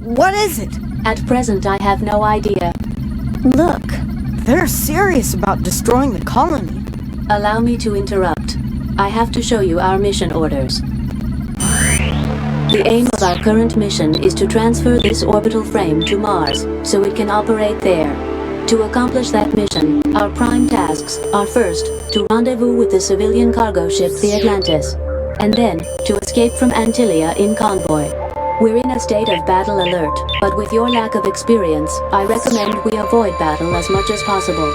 What is it? At present, I have no idea. Look. They're serious about destroying the colony. Allow me to interrupt. I have to show you our mission orders. The aim of our current mission is to transfer this orbital frame to Mars, so it can operate there. To accomplish that mission, our prime tasks are first, to rendezvous with the civilian cargo ship the Atlantis, and then, to escape from Antillia in convoy. We're in a state of battle alert, but with your lack of experience, I recommend we avoid battle as much as possible.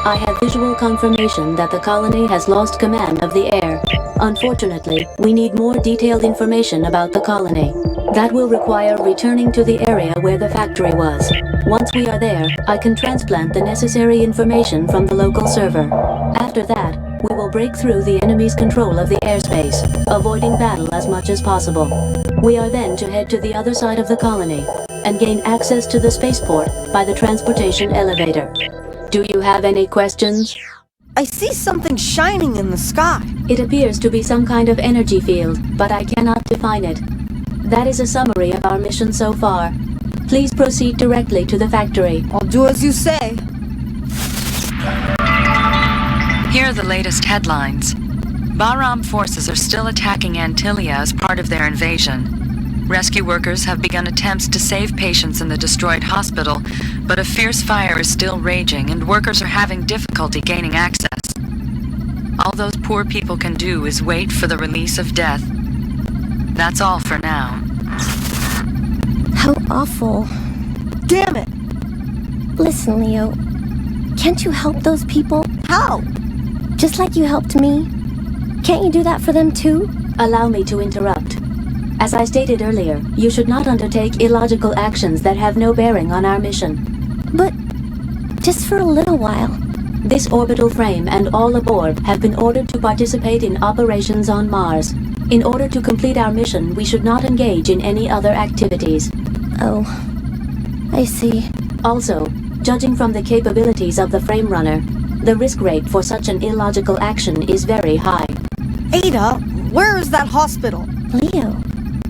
I have visual confirmation that the colony has lost command of the air. Unfortunately, we need more detailed information about the colony. That will require returning to the area where the factory was. Once we are there, I can transplant the necessary information from the local server. After that, we will break through the enemy's control of the airspace, avoiding battle as much as possible. We are then to head to the other side of the colony and gain access to the spaceport by the transportation elevator. Do you have any questions? I see something shining in the sky. It appears to be some kind of energy field, but I cannot define it. That is a summary of our mission so far. Please proceed directly to the factory. I'll do as you say. Here are the latest headlines. Bahram forces are still attacking Antillia as part of their invasion. Rescue workers have begun attempts to save patients in the destroyed hospital, but a fierce fire is still raging and workers are having difficulty gaining access. All those poor people can do is wait for the release of death. That's all for now. How awful. Damn it! Listen, Leo. Can't you help those people? How? Just like you helped me. Can't you do that for them too? Allow me to interrupt. As I stated earlier, you should not undertake illogical actions that have no bearing on our mission. But just for a little while. This orbital frame and all aboard have been ordered to participate in operations on Mars. In order to complete our mission, we should not engage in any other activities. Oh, I see. Also, judging from the capabilities of the frame runner, the risk rate for such an illogical action is very high. Ada, where is that hospital? Leo.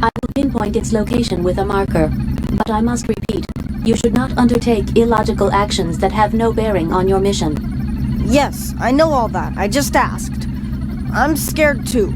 I will pinpoint its location with a marker, but I must repeat, you should not undertake illogical actions that have no bearing on your mission. Yes, I know all that. I just asked. I'm scared too.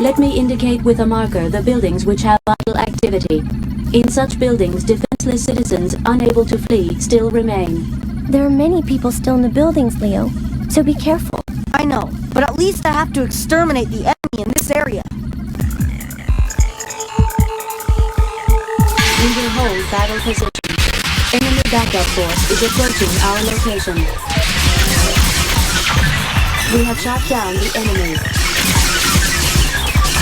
Let me indicate with a marker the buildings which have vital activity. In such buildings, defenseless citizens unable to flee still remain. There are many people still in the buildings, Leo, so be careful. I know, but at least I have to exterminate the enemy in this area. We will hold battle position. Enemy backup force is approaching our location. We have shot down the enemy.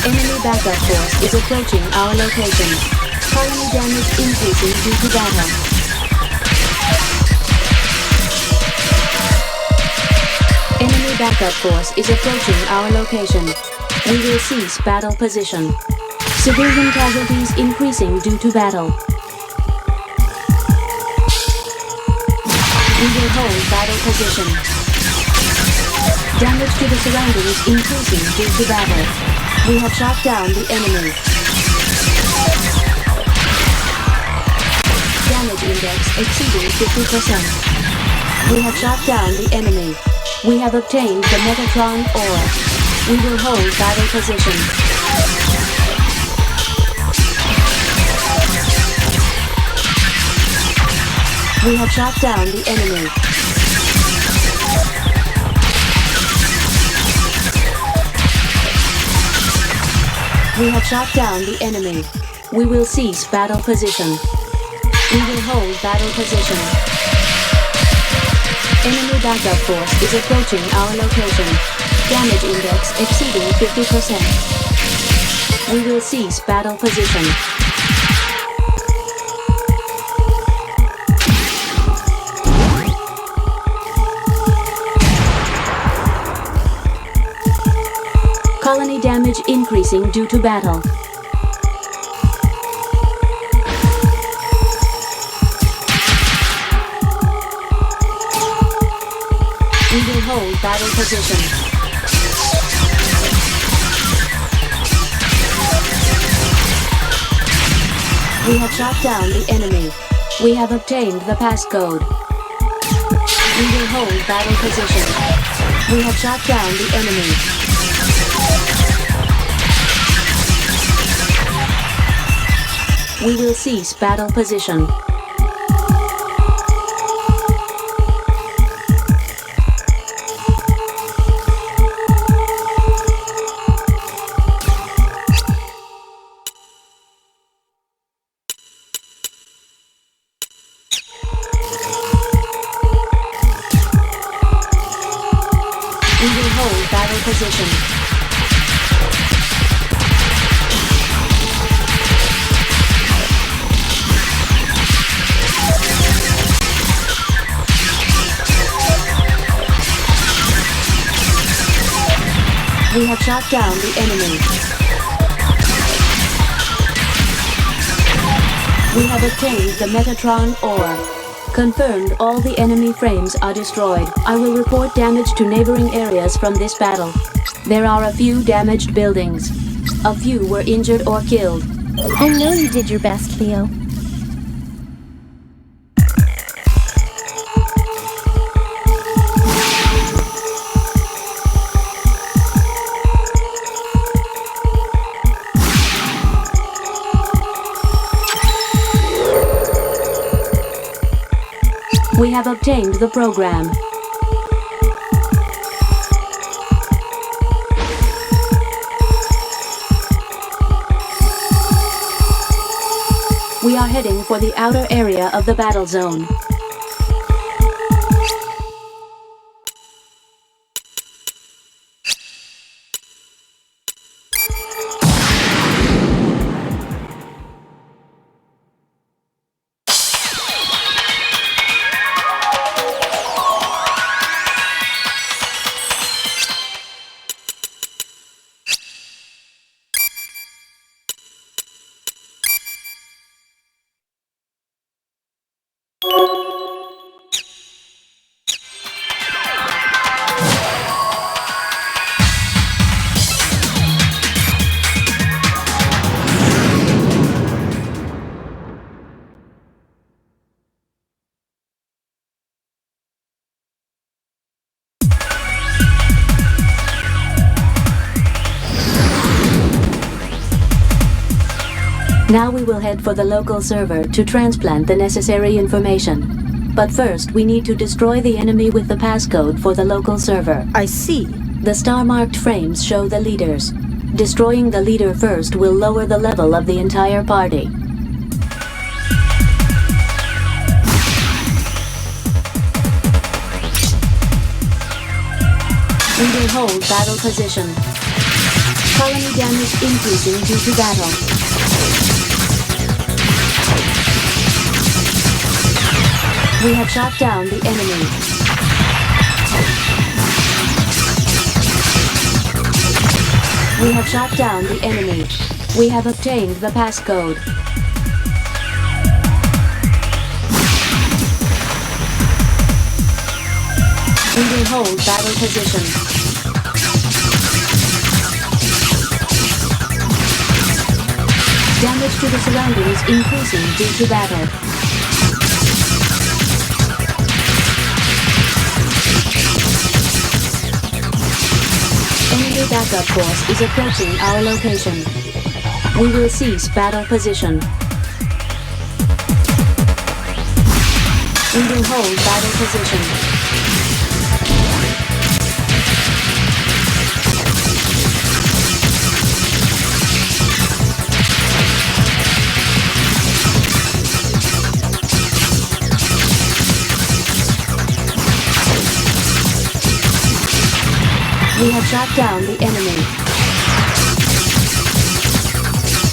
Enemy backup force is approaching our location. Colony damage increasing due to battle. Enemy backup force is approaching our location. We will cease battle position. Civilian casualties increasing due to battle. We will hold battle position. Damage to the surroundings increasing due to battle. We have shot down the enemy. Damage index exceeding 50%. We have shot down the enemy. We have obtained the Metatron ore. We will hold battle position. We have shot down the enemy. We have shot down the enemy. We will cease battle position. We will hold battle position. Enemy backup force is approaching our location. Damage index exceeding 50%. We will cease battle position. Colony damage increasing due to battle. We will hold battle position. We have shot down the enemy. We have obtained the passcode. We will hold battle position. We have shot down the enemy. We will cease battle position. We will hold battle position. We have shot down the enemy. We have obtained the Metatron ore. Confirmed all the enemy frames are destroyed. I will report damage to neighboring areas from this battle. There are a few damaged buildings. A few were injured or killed. I know you did your best, Theo. We have obtained the program. We are heading for the outer area of the battle zone. Now we will head for the local server to transplant the necessary information. But first, we need to destroy the enemy with the passcode for the local server. I see. The star-marked frames show the leaders. Destroying the leader first will lower the level of the entire party. We will hold battle position. Colony damage increasing due to battle. We have shot down the enemy. We have shot down the enemy. We have obtained the passcode. We will hold battle position. Damage to the surroundings increasing due to battle. Enemy backup force is approaching our location. We will cease battle position. We will hold battle position. We have shot down the enemy.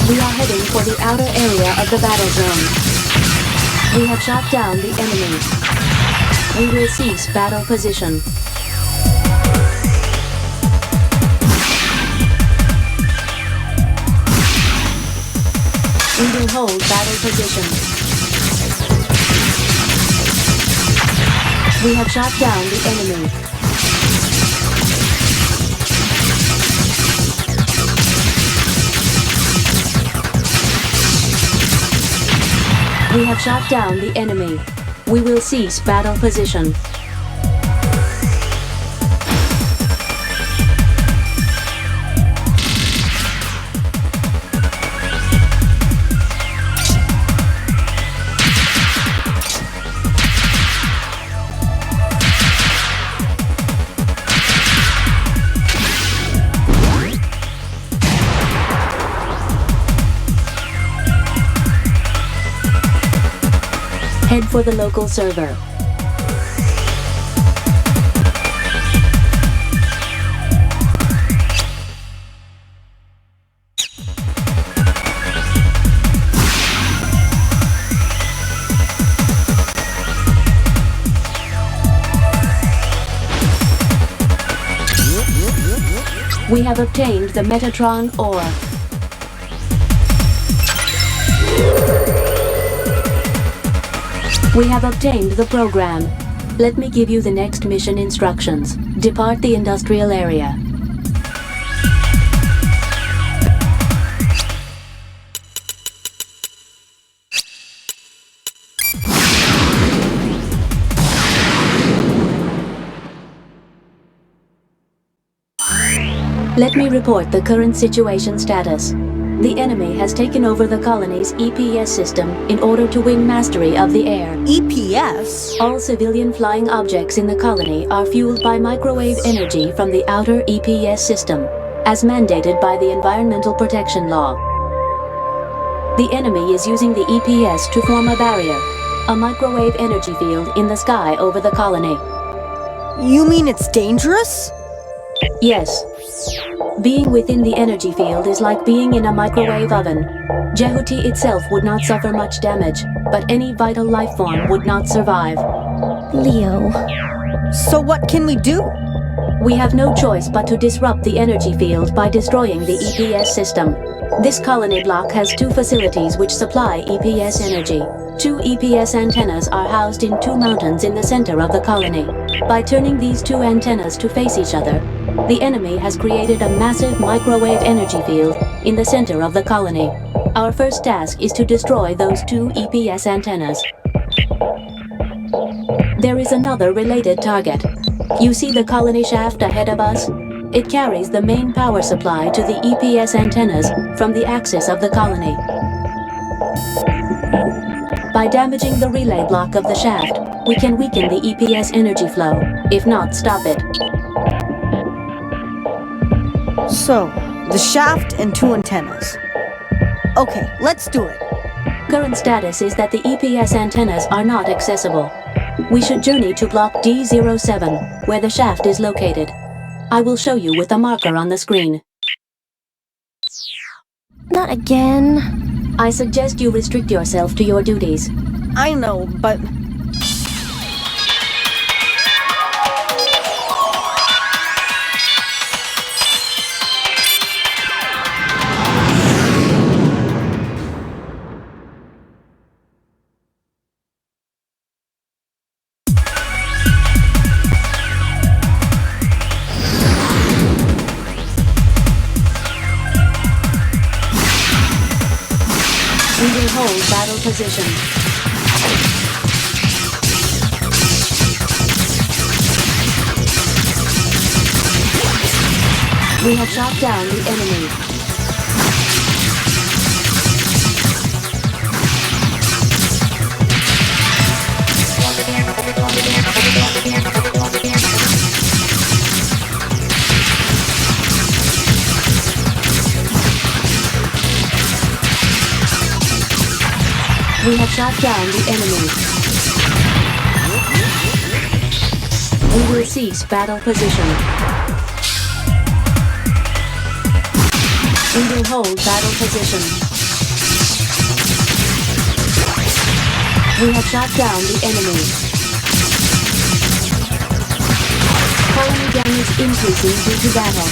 We are heading for the outer area of the battle zone. We have shot down the enemy. We will cease battle position. We will hold battle position. We have shot down the enemy. We have shot down the enemy. We will cease battle position. Head for the local server. We have obtained the Metatron ore. We have obtained the program. Let me give you the next mission instructions. Depart the industrial area. Let me report the current situation status. The enemy has taken over the colony's EPS system in order to win mastery of the air. EPS? All civilian flying objects in the colony are fueled by microwave energy from the outer EPS system, as mandated by the Environmental Protection Law. The enemy is using the EPS to form a barrier, a microwave energy field in the sky over the colony. You mean it's dangerous? Yes. Being within the energy field is like being in a microwave oven. Jehuti itself would not suffer much damage, but any vital life form would not survive. Leo. So what can we do? We have no choice but to disrupt the energy field by destroying the EPS system. This colony block has 2 facilities which supply EPS energy. 2 EPS antennas are housed in 2 mountains in the center of the colony. By turning these 2 antennas to face each other, the enemy has created a massive microwave energy field in the center of the colony. Our first task is to destroy those 2 EPS antennas. There is another related target. You see the colony shaft ahead of us? It carries the main power supply to the EPS antennas from the axis of the colony. By damaging the relay block of the shaft, we can weaken the EPS energy flow, if not stop it. So, the shaft and 2 antennas. Okay, let's do it. Current status is that the EPS antennas are not accessible. We should journey to block D07, where the shaft is located. I will show you with a marker on the screen. Not again. I suggest you restrict yourself to your duties. I know, but... We will hold battle position. We have shot down the enemy. We have shot down the enemy. We will cease battle position. We will hold battle position. We have shot down the enemy. Colony damage increasing due to battle.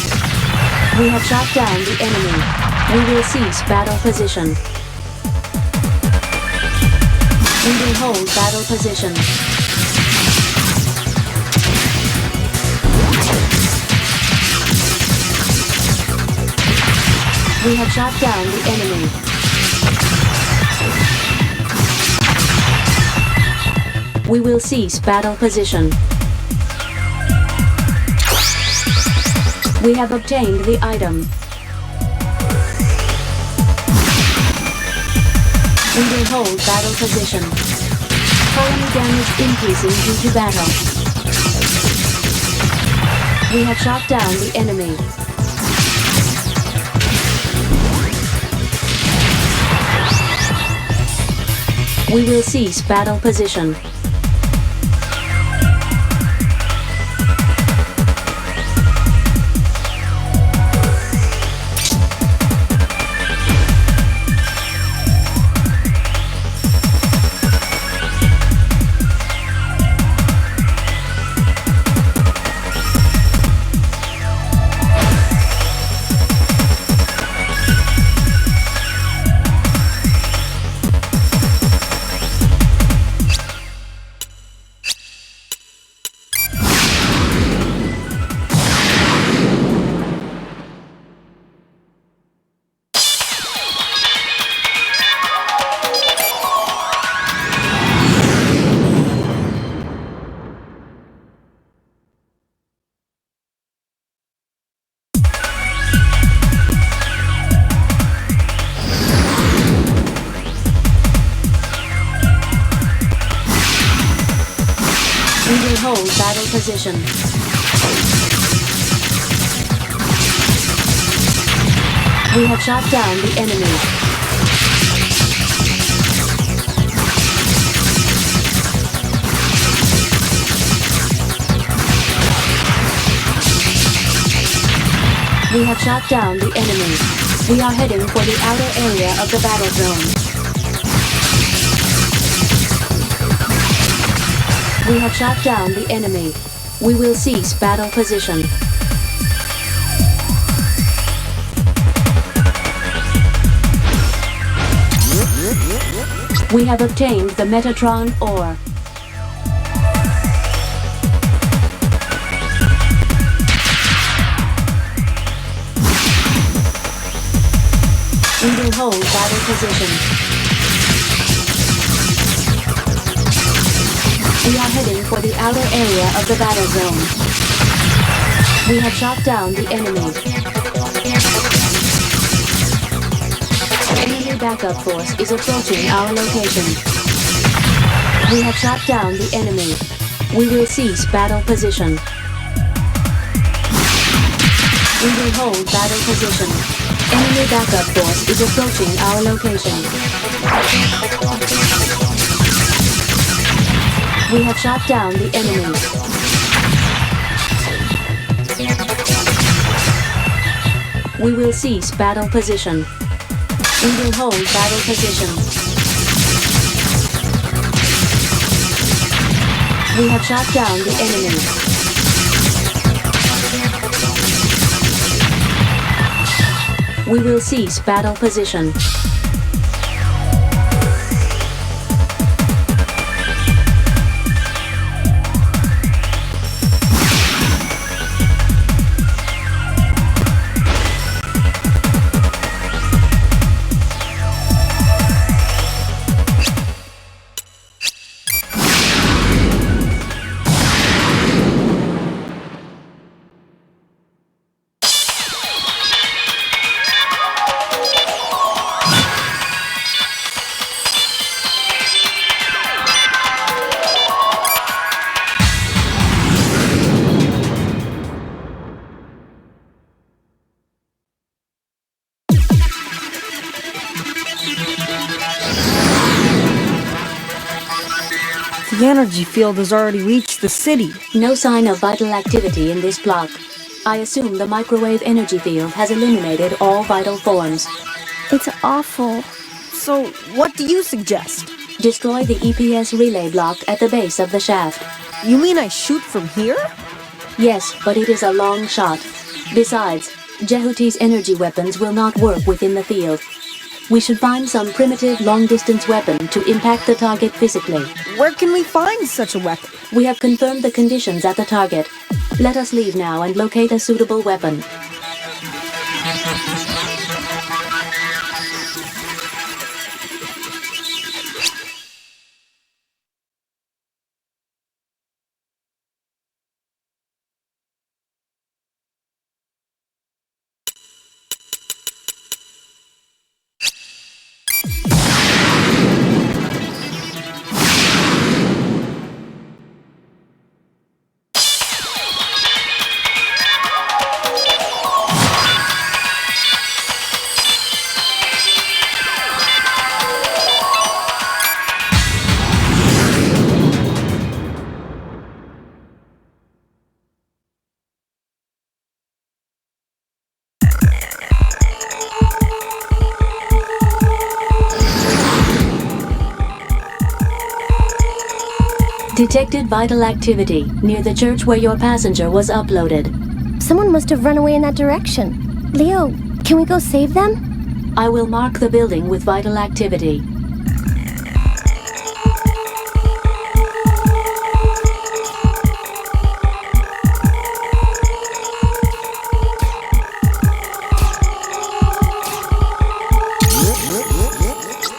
We have shot down the enemy. We will cease battle position. We will hold battle position. We have shot down the enemy. We will cease battle position. We have obtained the item. We will hold battle position. Colony damage increasing due to battle. We have shot down the enemy. We will cease battle position. We will hold battle position. We have shot down the enemy. We have shot down the enemy. We are heading for the outer area of the battle zone. We have shot down the enemy. We will cease battle position. We have obtained the Metatron ore. We will hold battle position. We are heading for the outer area of the battle zone. We have shot down the enemy. Enemy backup force is approaching our location. We have shot down the enemy. We will cease battle position. We will hold battle position. Enemy backup force is approaching our location. We have shot down the enemy. We will cease battle position. We will hold battle position. We have shot down the enemy. We will cease battle position. The energy field has already reached the city. No sign of vital activity in this block. I assume the microwave energy field has eliminated all vital forms. It's awful. So, what do you suggest? Destroy the EPS relay block at the base of the shaft. You mean I shoot from here? Yes, but it is a long shot. Besides, Jehuti's energy weapons will not work within the field. We should find some primitive long-distance weapon to impact the target physically. Where can we find such a weapon? We have confirmed the conditions at the target. Let us leave now and locate a suitable weapon. Detected vital activity near the church where your passenger was uploaded. Someone must have run away in that direction. Leo, can we go save them? I will mark the building with vital activity.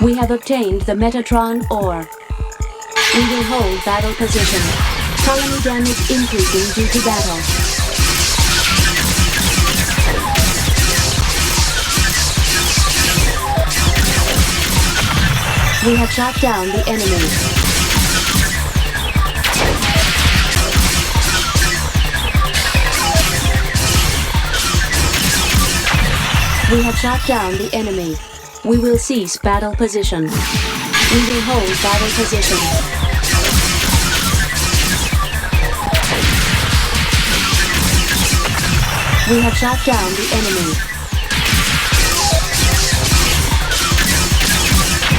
We have obtained the Metatron ore. We will hold battle position. Colony damage increasing due to battle. We have shot down the enemy. We have shot down the enemy. We will cease battle position. We will hold battle position. We have shot down the enemy.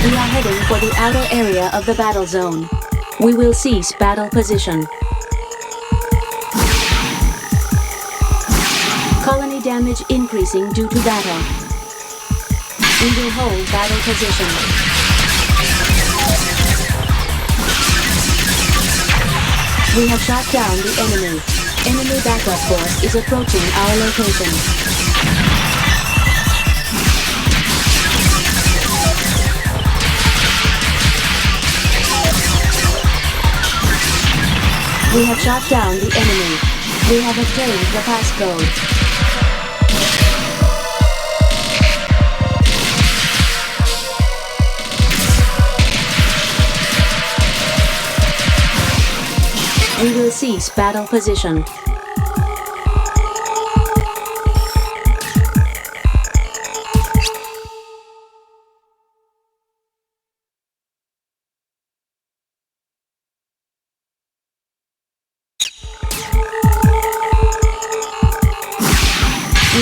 We are heading for the outer area of the battle zone. We will cease battle position. Colony damage increasing due to battle. We will hold battle position. We have shot down the enemy. Enemy backup force is approaching our location. We have shot down the enemy. We have obtained the passcode. We will cease battle position. We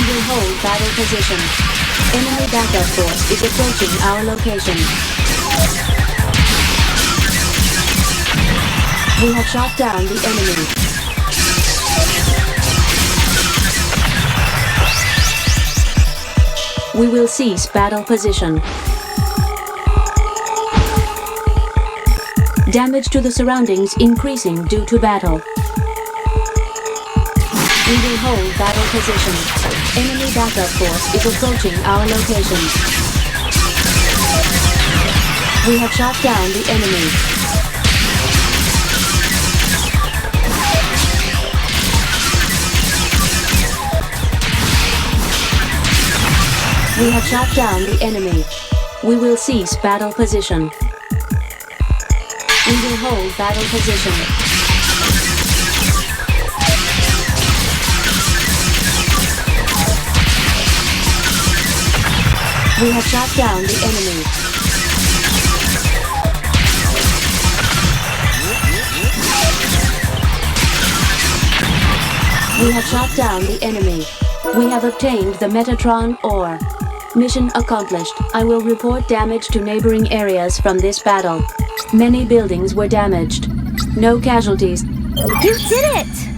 will hold battle position. Enemy backup force is approaching our location. We have shot down the enemy. We will cease battle position. Damage to the surroundings increasing due to battle. We will hold battle position. Enemy backup force is approaching our location. We have shot down the enemy. We have shot down the enemy. We will cease battle position. We will hold battle position. We have shot down the enemy. We have shot down the enemy. We have obtained the Metatron ore. Mission accomplished. I will report damage to neighboring areas from this battle. Many buildings were damaged. No casualties. You did it!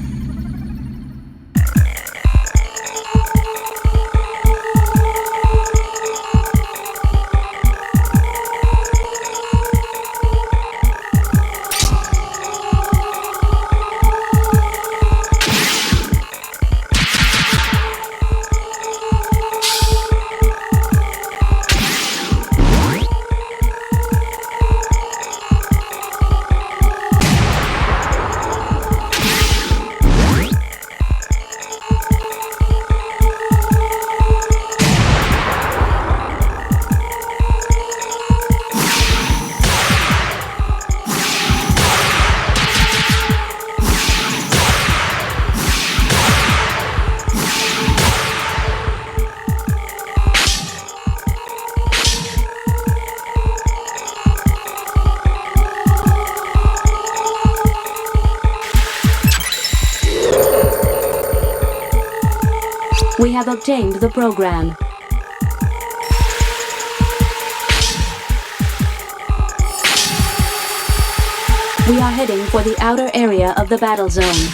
We have obtained the program. We are heading for the outer area of the battle zone.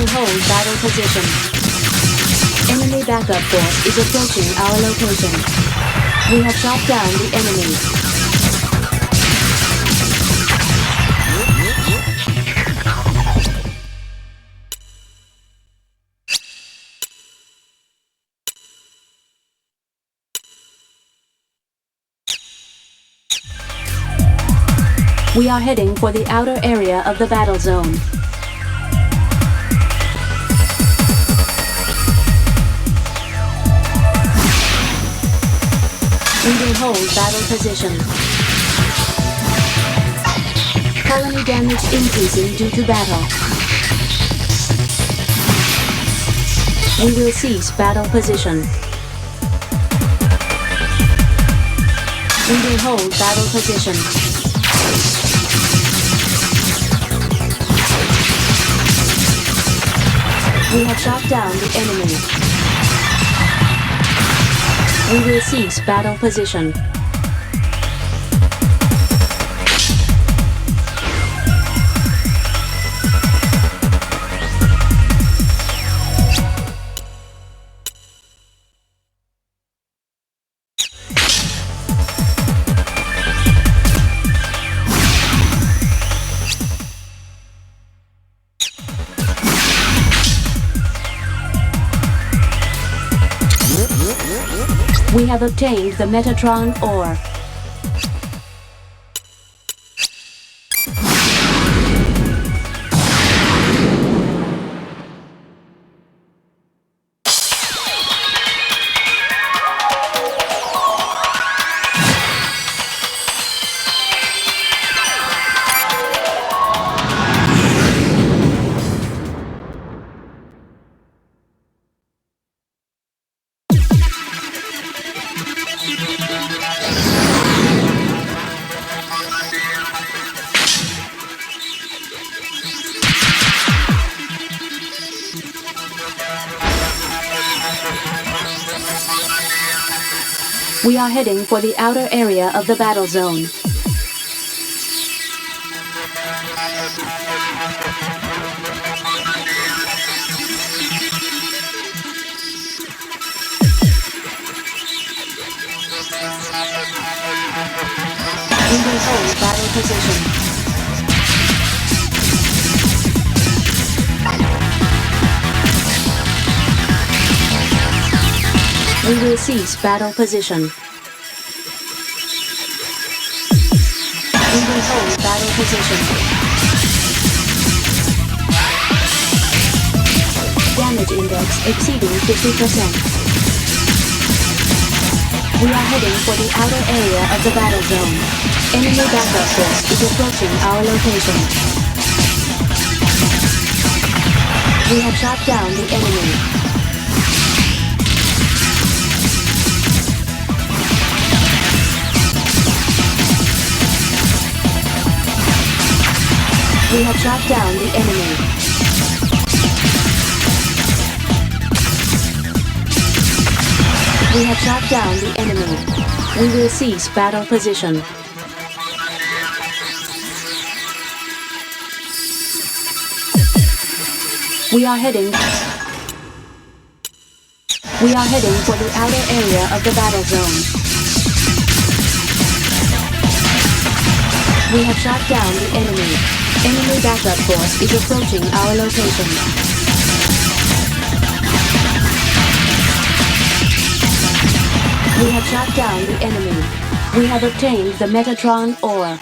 Hold battle position. Enemy backup force is approaching our location. We have shot down the enemy. We are heading for the outer area of the battle zone. We will hold battle position. Colony damage increasing due to battle. We will cease battle position. We will hold battle position. We have shot down the enemy. We will cease battle position. We have obtained the Metatron ore. We are heading for the outer area of the battle zone. We will hold battle position. We will cease battle position. We will hold battle position. Damage index exceeding 50%. We are heading for the outer area of the battle zone. Enemy backup force is approaching our location. We have shot down the enemy. We have shot down the enemy. We have shot down the enemy. We will cease battle position. We are heading for the outer area of the battle zone. We have shot down the enemy. Enemy backup force is approaching our location. We have shot down the enemy. We have obtained the Metatron ore.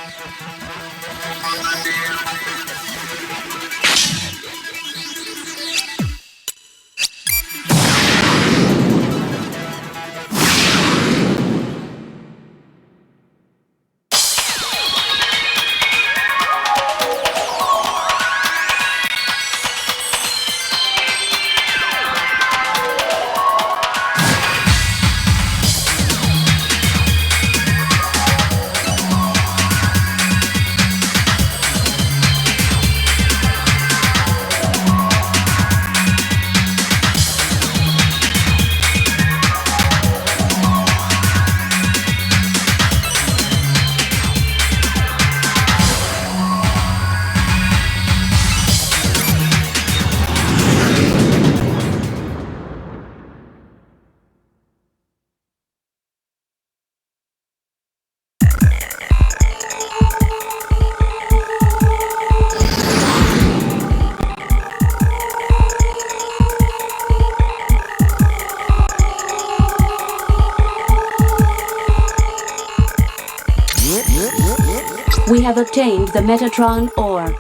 We have obtained the Metatron ore.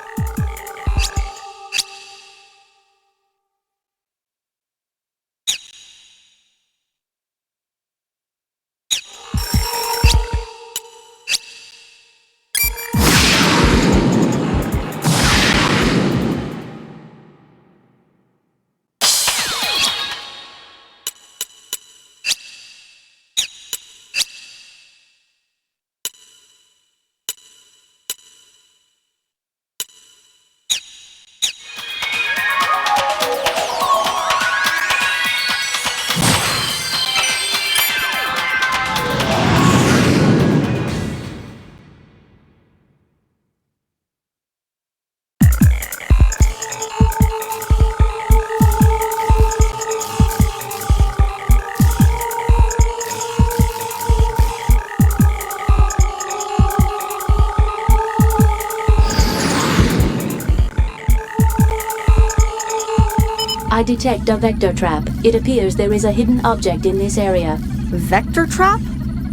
I detect a vector trap. It appears there is a hidden object in this area. Vector trap?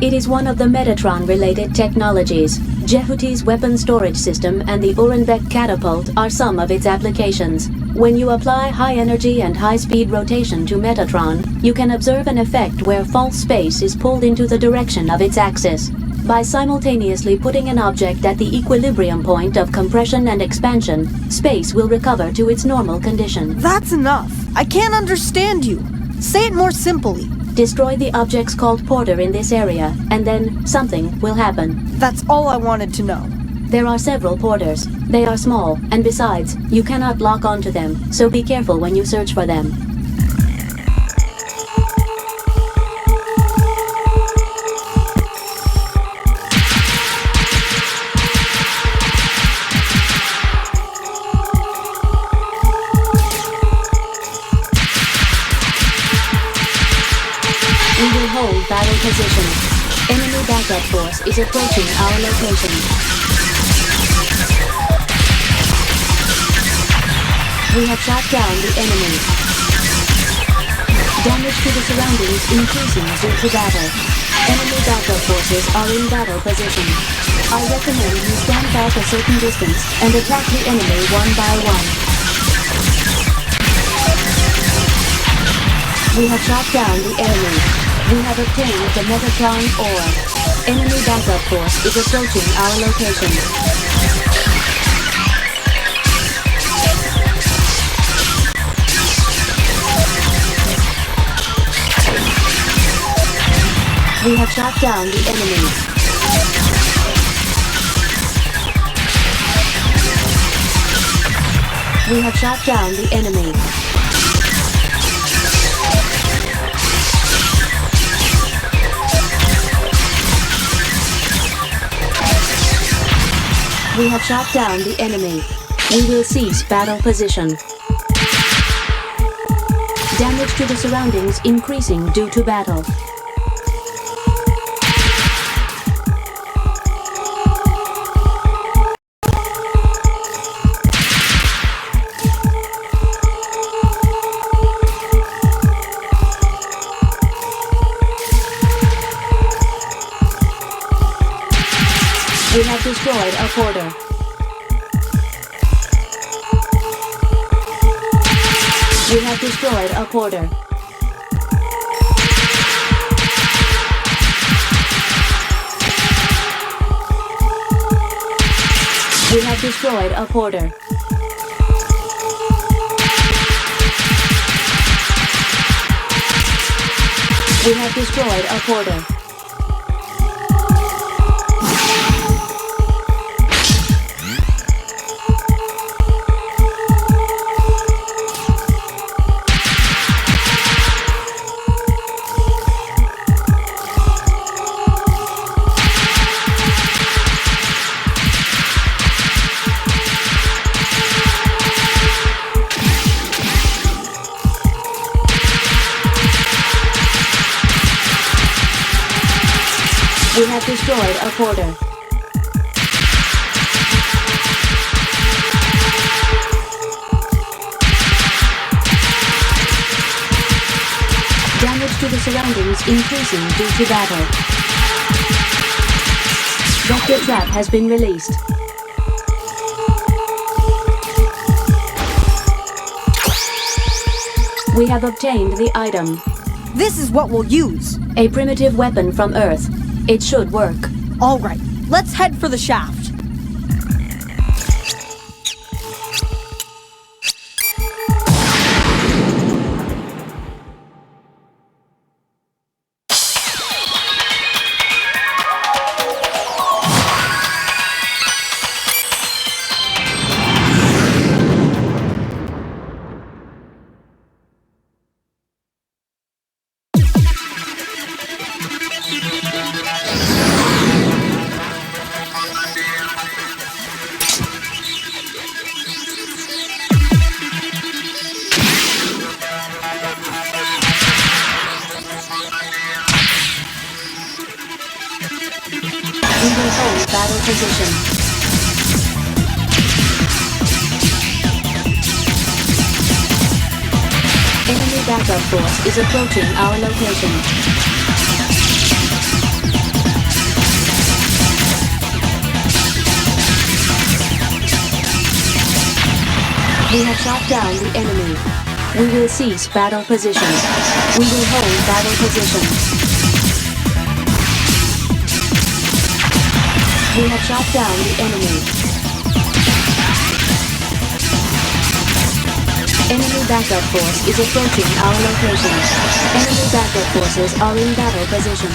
It is one of the Metatron-related technologies. Jehuti's weapon storage system and the Urenbeck catapult are some of its applications. When you apply high-energy and high-speed rotation to Metatron, you can observe an effect where false space is pulled into the direction of its axis. By simultaneously putting an object at the equilibrium point of compression and expansion, space will recover to its normal condition. That's enough. I can't understand you. Say it more simply. Destroy the objects called Porter in this area, and then something will happen. That's all I wanted to know. There are several Porters. They are small, and besides, you cannot lock onto them, so be careful when you search for them. battle position. Enemy backup force is approaching our location. We have shot down the enemy. Damage to the surroundings increasing due to battle. Enemy backup forces are in battle position. I recommend you stand back a certain distance and attack the enemy one by one. We have shot down the enemy. We have obtained the Megatron ore. Enemy backup force is approaching our location. We have shot down the enemy. We have shot down the enemy. We have shot down the enemy. We will cease battle position. Damage to the surroundings increasing due to battle. We have destroyed a porter. We have destroyed a porter. We have destroyed a porter. We have destroyed a porter. We have destroyed a porter. Damage to the surroundings increasing due to battle. Vector trap has been released. We have obtained the item. This is what we'll use. A primitive weapon from Earth. It should work. All right, let's head for the shaft. We will hold battle position. Enemy backup force is approaching our location. We have shot down the enemy. We will cease battle position. We will hold battle position. We have shot down the enemy. Enemy backup force is approaching our location. Enemy backup forces are in battle position.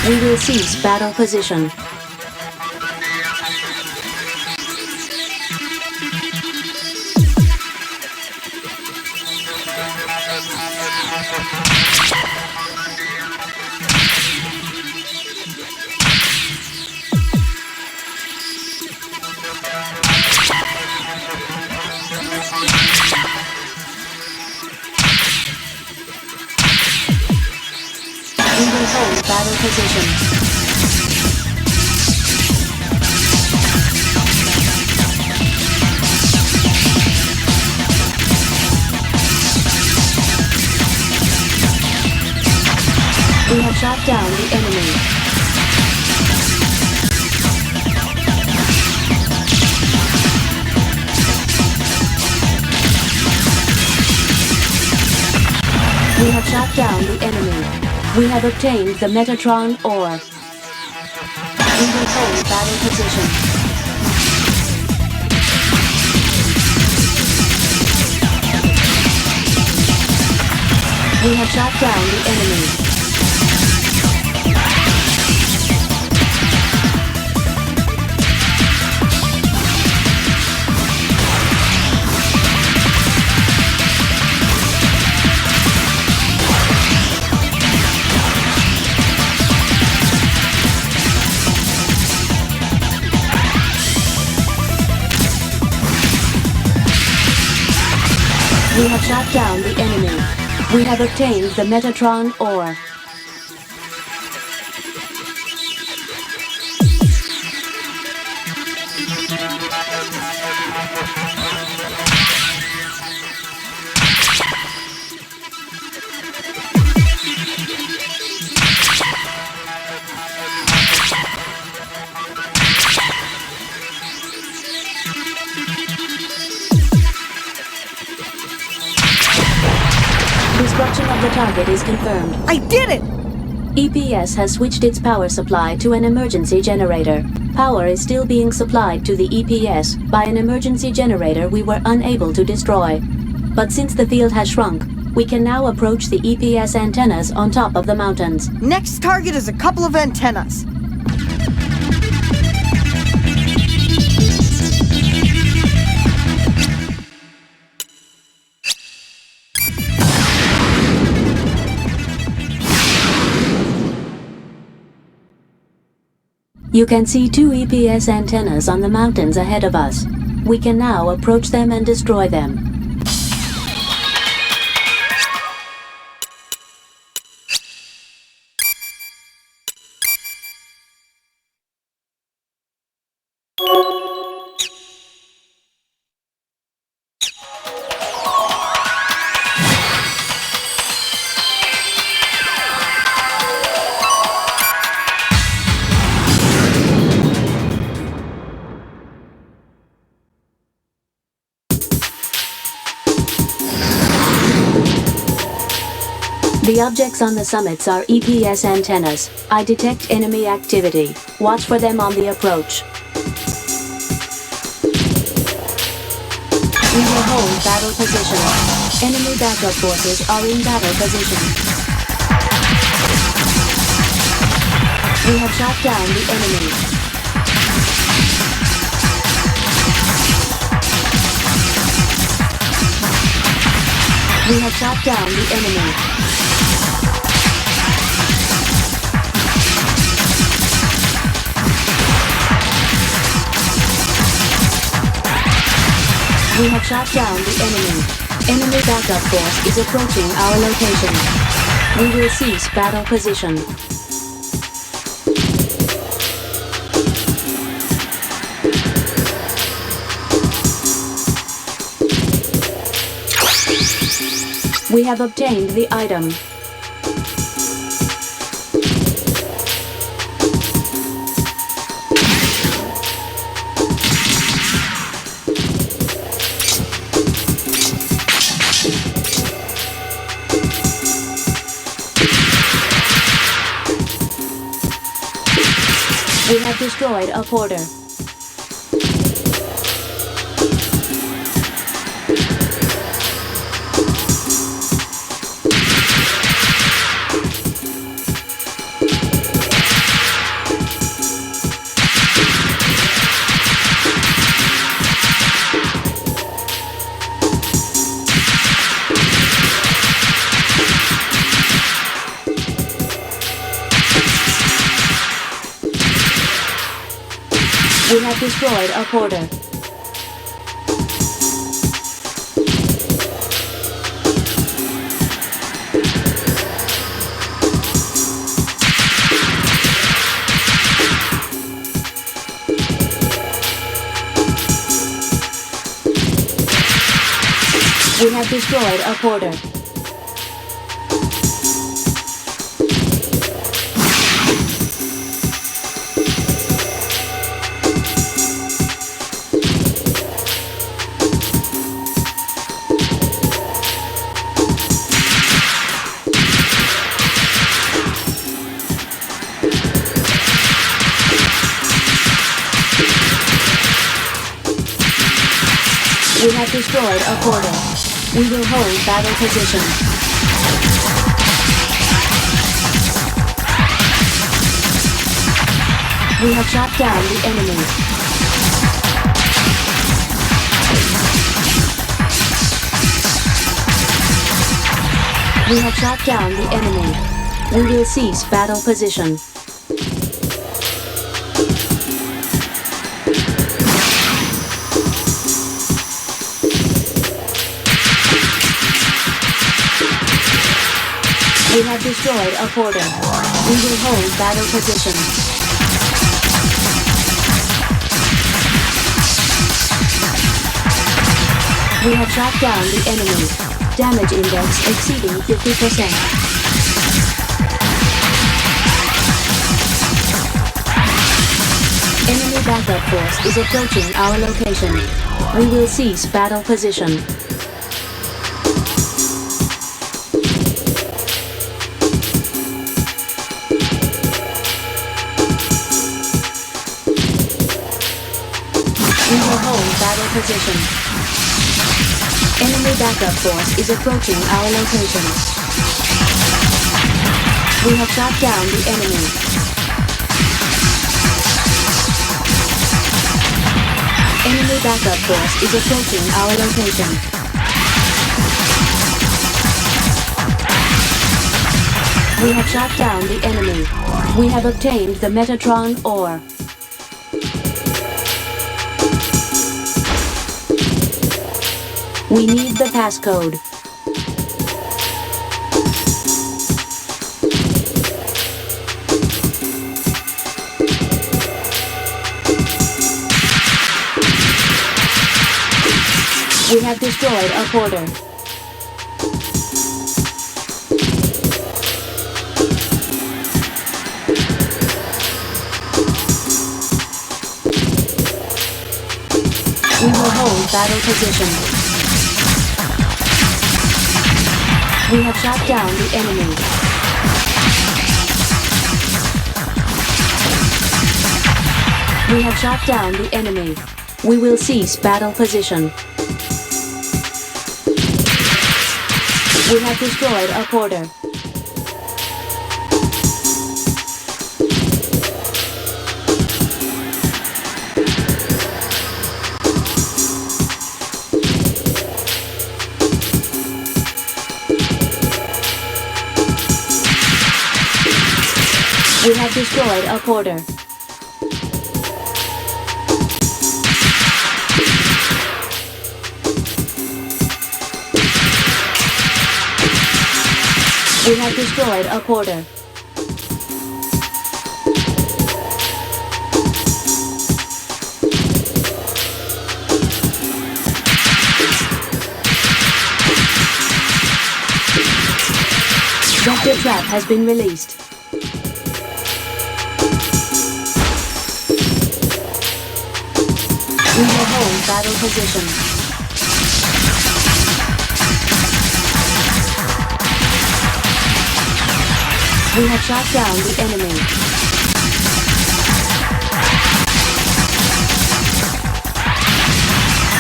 We will cease battle position. We will hold battle position. We have shot down the enemy. We have shot down the enemy. We have obtained the Metatron ore. We will hold battle position. We have shot down the enemy. We have shot down the enemy. We have obtained the Metatron ore. Destruction of the target is confirmed. I did it! EPS has switched its power supply to an emergency generator. Power is still being supplied to the EPS by an emergency generator we were unable to destroy. But since the field has shrunk, we can now approach the EPS antennas on top of the mountains. Next target is a couple of antennas. You can see 2 EPS antennas on the mountains ahead of us. We can now approach them and destroy them. The objects on the summits are EPS antennas. I detect enemy activity. Watch for them on the approach. We will hold battle position. Enemy backup forces are in battle position. We have shot down the enemy. We have shot down the enemy. We have shot down the enemy. Enemy backup force is approaching our location. We will cease battle position. We have obtained the item. We have destroyed a porter. We have destroyed a porter. We have destroyed a porter. We have destroyed a portal. We will hold battle position. We have shot down the enemy. We have shot down the enemy. We will cease battle position. We have destroyed a porter. We will hold battle position. We have shot down the enemy. Damage index exceeding 50%. Enemy backup force is approaching our location. We will cease battle position. We will hold battle position. Enemy backup force is approaching our location. We have shot down the enemy. Enemy backup force is approaching our location. We have shot down the enemy. We have obtained the Metatron ore. We need the passcode. We have destroyed a porter. We will hold battle position. We have shot down the enemy. We have shot down the enemy. We will cease battle position. We have destroyed a porter. We have destroyed a porter. We have destroyed a porter. Vector trap has been released. We will hold battle position. We have shot down the enemy.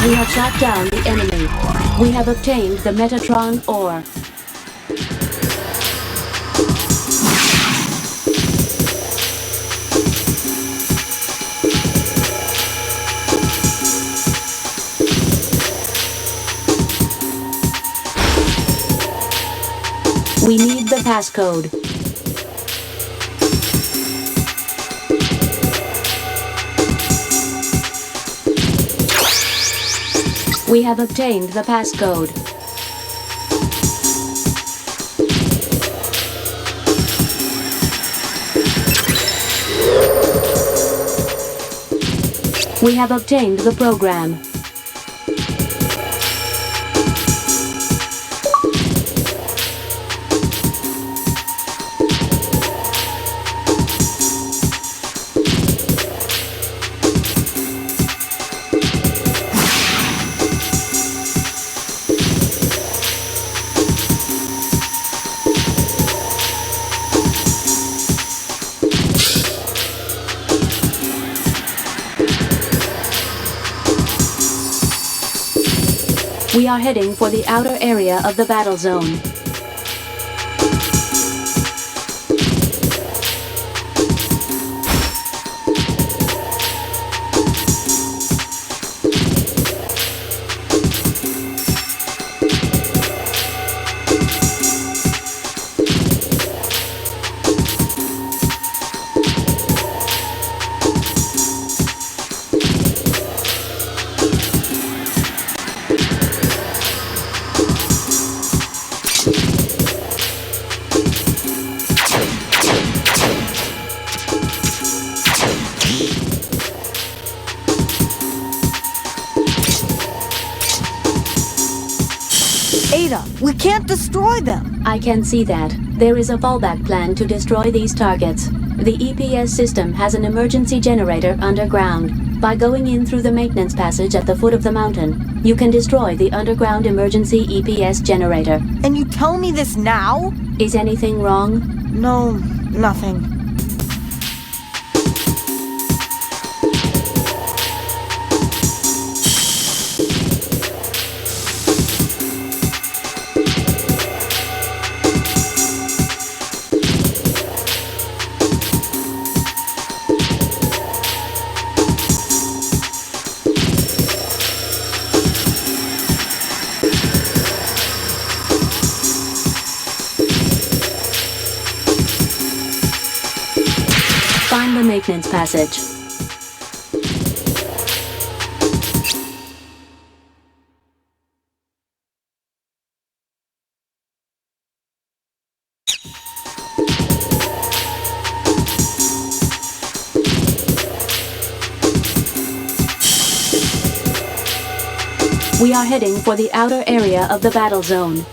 We have shot down the enemy. We have obtained the Metatron ore. We need the passcode. We have obtained the passcode. We have obtained the program. We are heading for the outer area of the battle zone. Ada, we can't destroy them. I can see that. There is a fallback plan to destroy these targets. The EPS system has an emergency generator underground. By going in through the maintenance passage at the foot of the mountain, you can destroy the underground emergency EPS generator. And you tell me this now? Is anything wrong? No, nothing. Find the maintenance passage. We are heading for the outer area of the battle zone.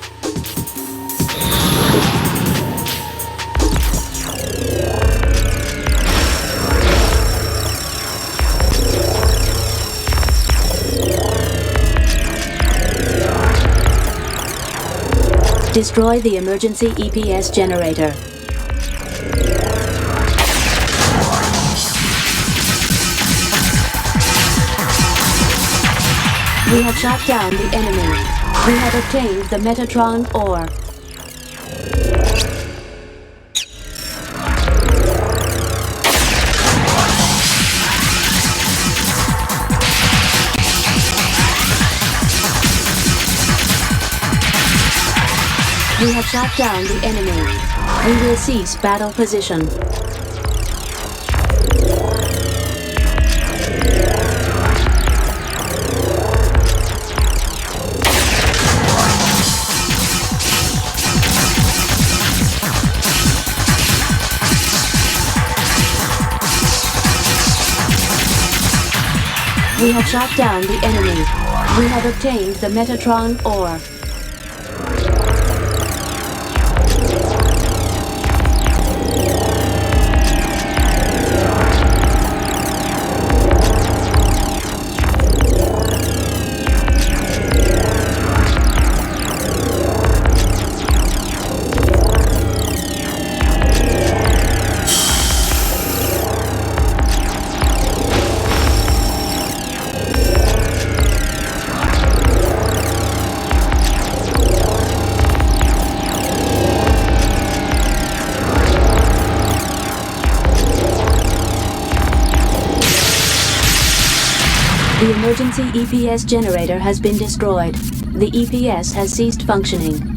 Destroy the emergency EPS generator. We have shot down the enemy. We have obtained the Metatron ore. We have shot down the enemy. We will cease battle position. We have shot down the enemy. We have obtained the Metatron ore. The emergency EPS generator has been destroyed. The EPS has ceased functioning.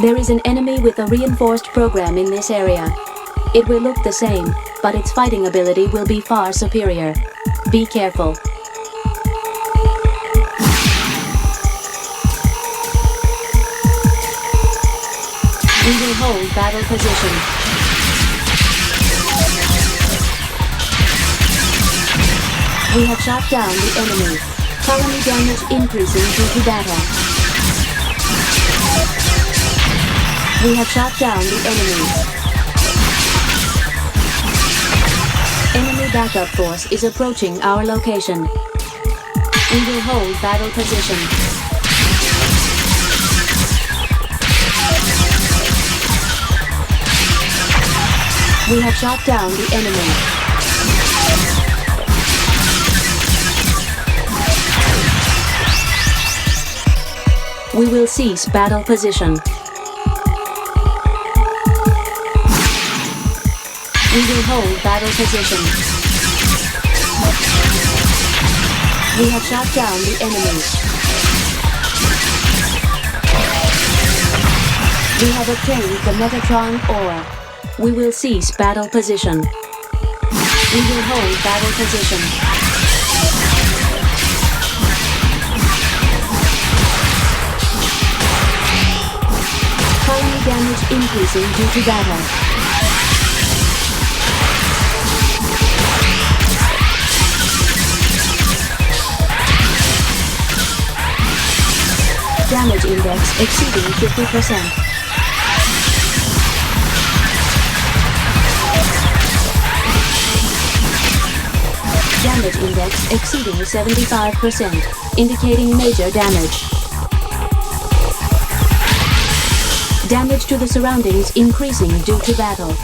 There is an enemy with a reinforced program in this area. It will look the same, but its fighting ability will be far superior. Be careful. We will hold battle position. We have shot down the enemy. Colony damage increasing due to battle. We have shot down the enemy. Enemy backup force is approaching our location. We will hold battle position. We have shot down the enemy. We will cease battle position. We will hold battle position. We have shot down the enemy. We have obtained the Metatron ore. We will cease battle position. We will hold battle position. Colony damage increasing due to battle. Damage index exceeding 50%. Damage index exceeding 75%, indicating major damage. Damage to the surroundings increasing due to battle.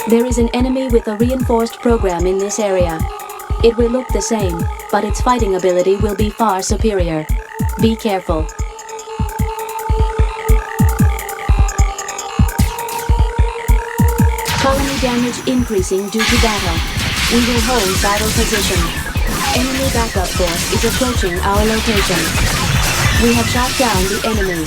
There is an enemy with a reinforced program in this area. It will look the same, but its fighting ability will be far superior. Be careful. Colony damage increasing due to battle. We will hold battle position. Enemy backup force is approaching our location. We have shot down the enemy.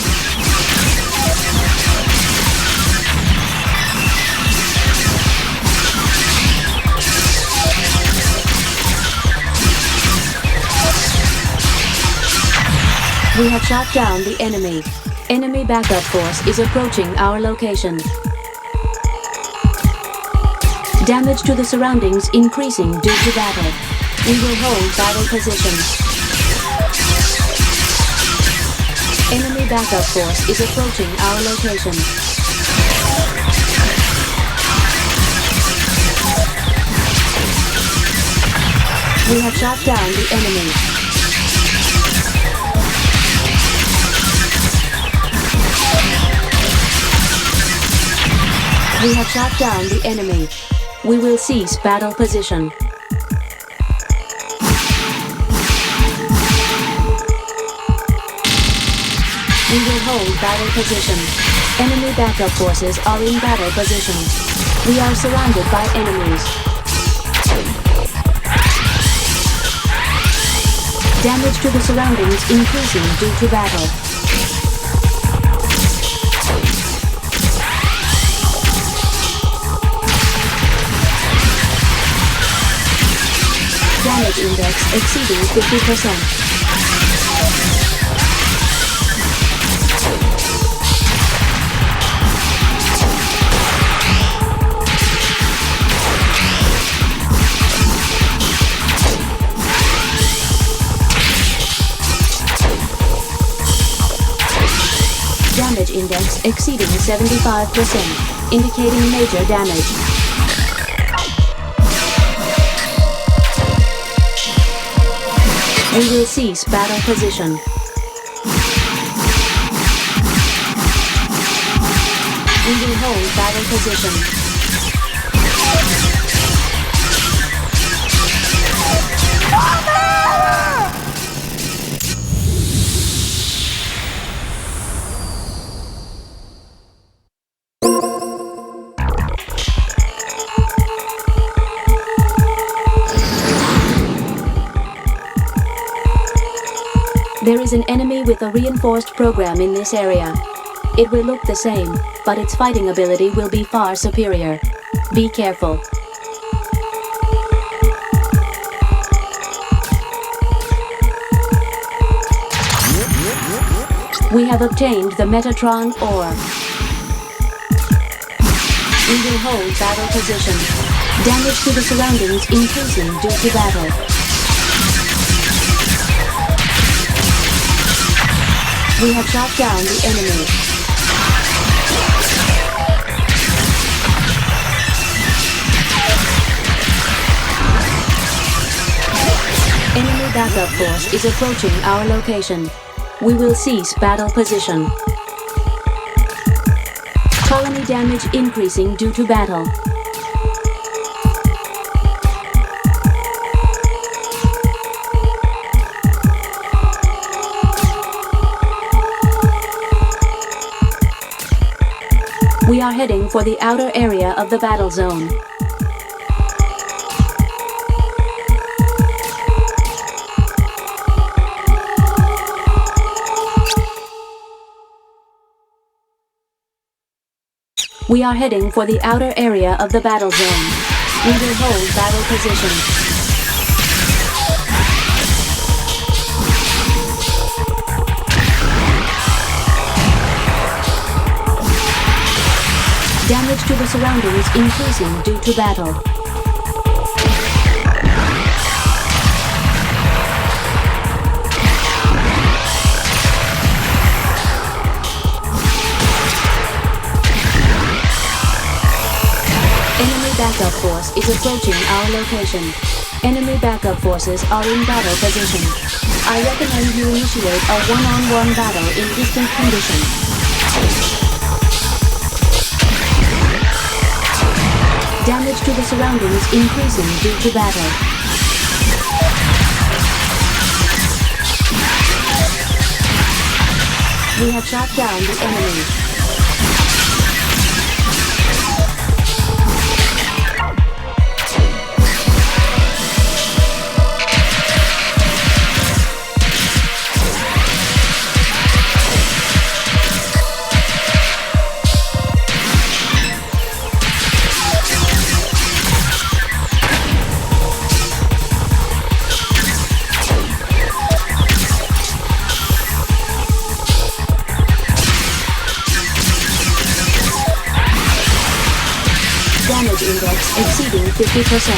We have shot down the enemy. Enemy backup force is approaching our location. Damage to the surroundings increasing due to battle. We will hold battle position. Enemy backup force is approaching our location. We have shot down the enemy. We have shot down the enemy. We will cease battle position. We will hold battle position. Enemy backup forces are in battle position. We are surrounded by enemies. Damage to the surroundings increasing due to battle. Damage index exceeding 50%. Damage index exceeding 75%, indicating major damage. We will cease battle position. We will hold battle position. There is an enemy with a reinforced program in this area. It will look the same, but its fighting ability will be far superior. Be careful. We have obtained the Metatron ore. We will hold battle position. Damage to the surroundings increasing due to battle. We have shot down the enemy. Enemy backup force is approaching our location. We will cease battle position. Colony damage increasing due to battle. We are heading for the outer area of the battle zone. We are heading for the outer area of the battle zone. We will hold battle position. Damage to the surroundings increasing due to battle. Enemy backup force is approaching our location. Enemy backup forces are in battle position. I recommend you initiate a one-on-one battle in distant condition. Damage to the surroundings increasing due to battle. We have shot down the enemy. Damage index exceeding 50%.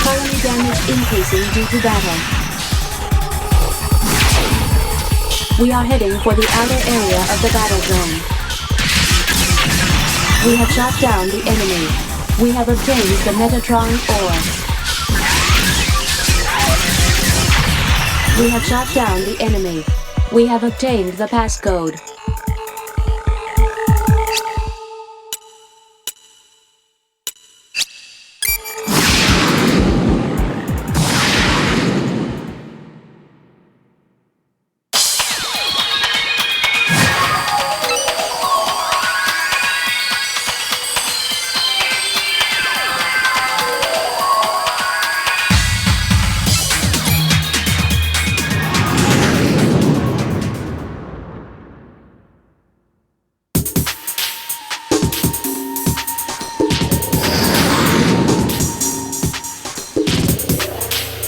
Colony damage increasing due to battle. We are heading for the outer area of the battle zone. We have shot down the enemy. We have obtained the Metatron ore. We have shot down the enemy. We have obtained the passcode.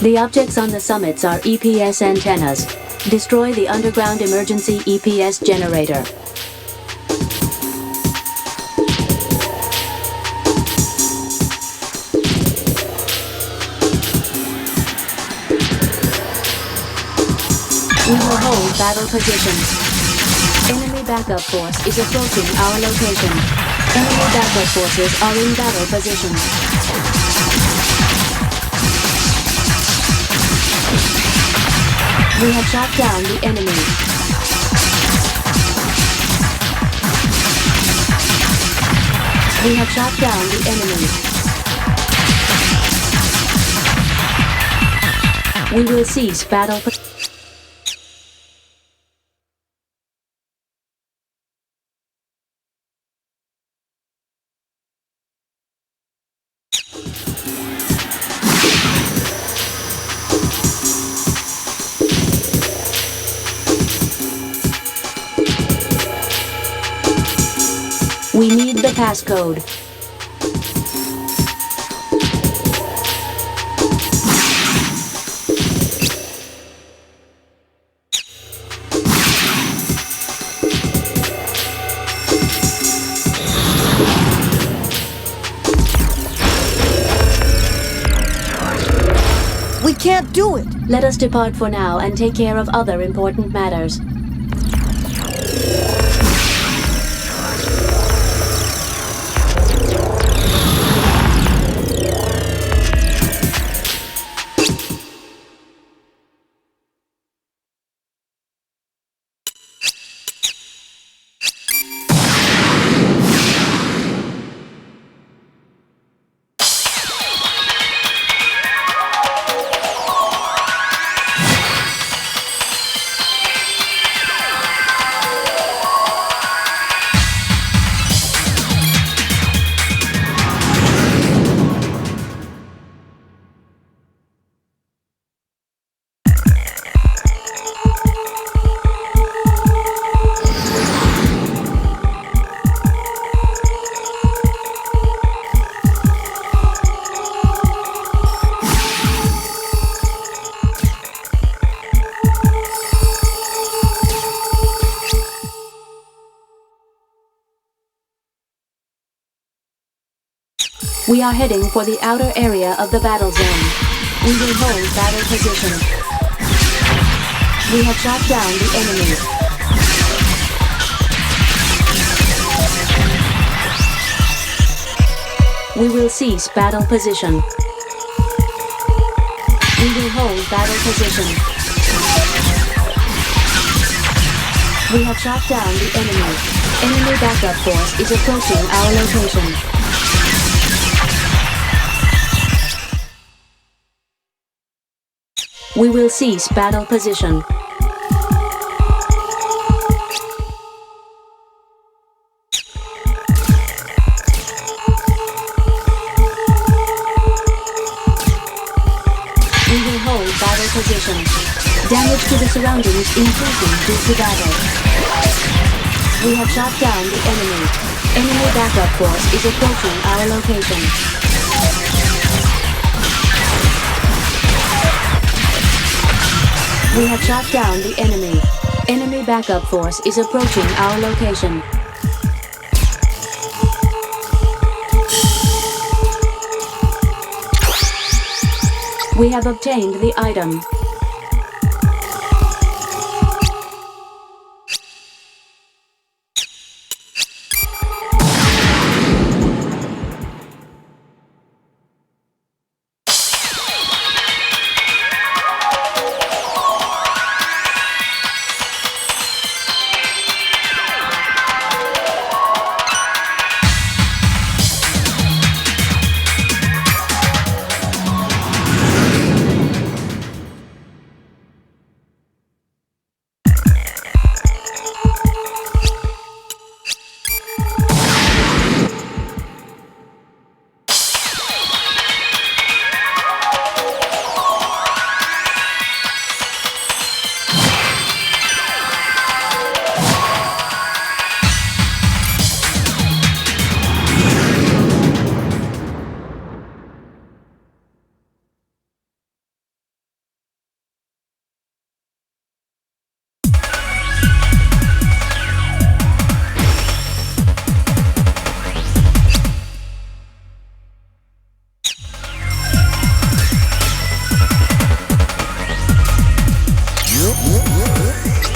The objects on the summits are EPS antennas. Destroy the underground emergency EPS generator. We will hold battle positions. Enemy backup force is approaching our location. Enemy backup forces are in battle position. We have shot down the enemy. We have shot down the enemy. We will cease battle. We need the passcode. We can't do it! Let us depart for now and take care of other important matters. We are heading for the outer area of the battle zone. We will hold battle position. We have shot down the enemy. We will cease battle position. We will hold battle position. We have shot down the enemy. Enemy backup force is approaching our location. We will cease battle position. We will hold battle position. Damage to the surroundings increasing due to battle. We have shot down the enemy. Enemy backup force is approaching our location. We have shot down the enemy. Enemy backup force is approaching our location. We have obtained the item.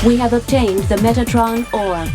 We have obtained the Metatron ore.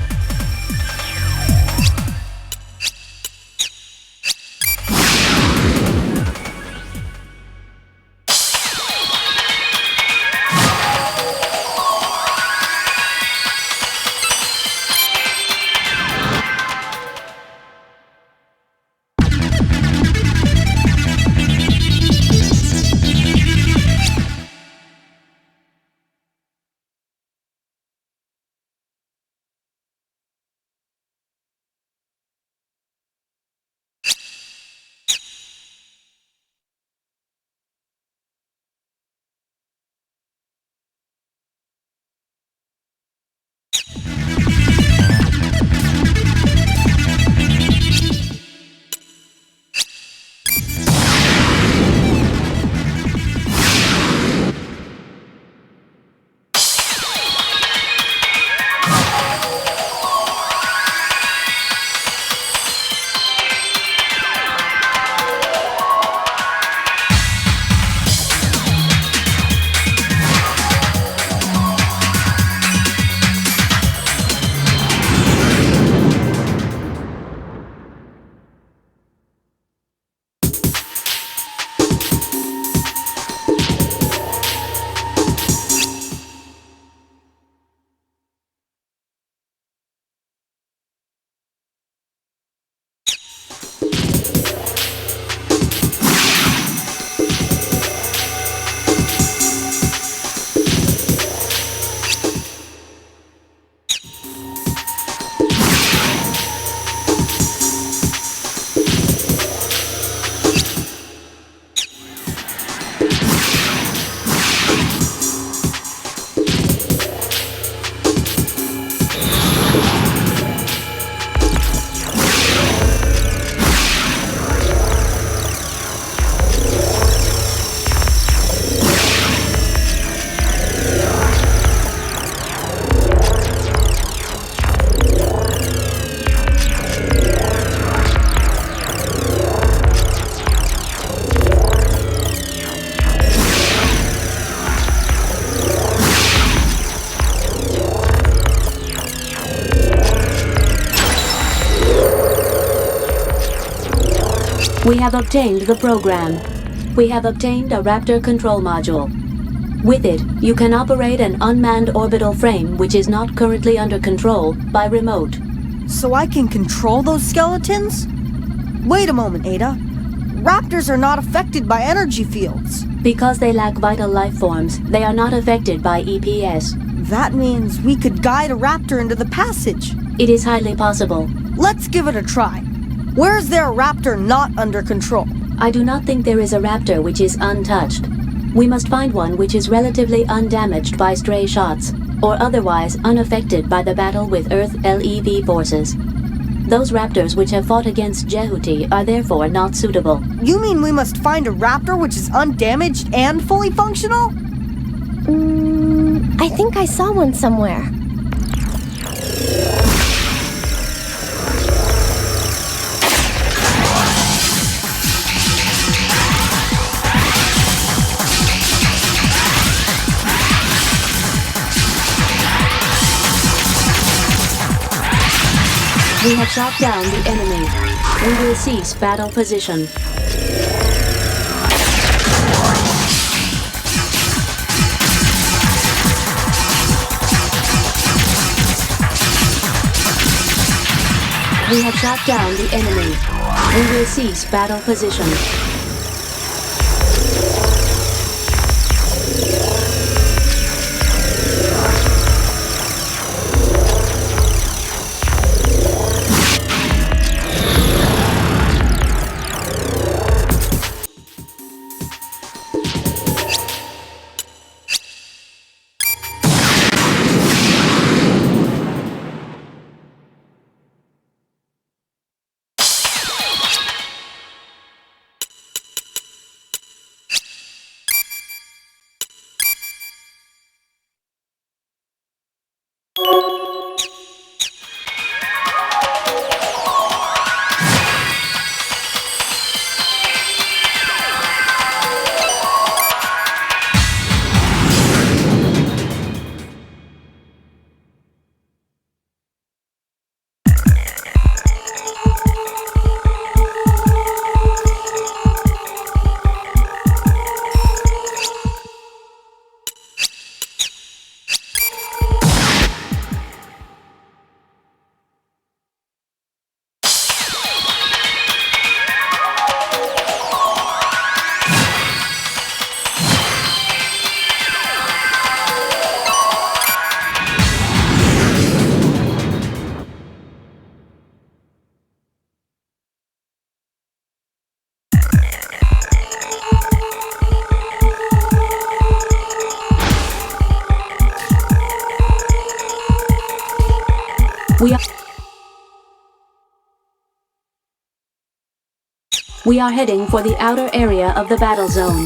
We have obtained the program. We have obtained a Raptor control module. With it, you can operate an unmanned orbital frame which is not currently under control by remote. So I can control those skeletons? Wait a moment, Ada. Raptors are not affected by energy fields. Because they lack vital life forms, they are not affected by EPS. That means we could guide a raptor into the passage. It is highly possible. Let's give it a try. Where is there a raptor not under control? I do not think there is a Raptor which is untouched. We must find one which is relatively undamaged by stray shots, or otherwise unaffected by the battle with Earth LEV forces. Those Raptors which have fought against Jehuti are therefore not suitable. You mean we must find a raptor which is undamaged and fully functional? I think I saw one somewhere. We have shot down the enemy. We will cease battle position. We have shot down the enemy. We will cease battle position. We are heading for the outer area of the battle zone.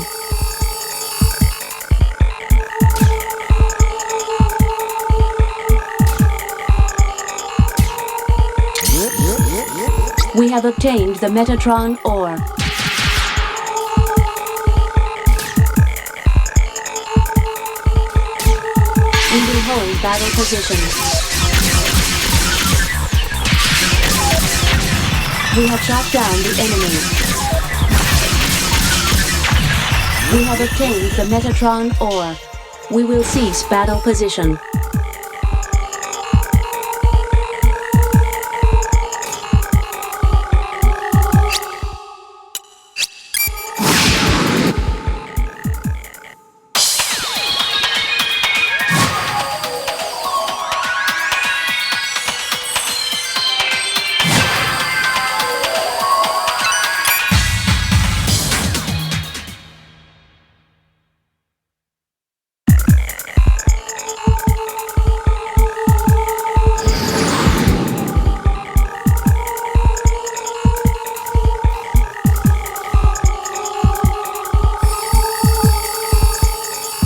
We have obtained the Metatron ore. We will hold battle position. We have shot down the enemy. We have obtained the Metatron ore. We will cease battle position.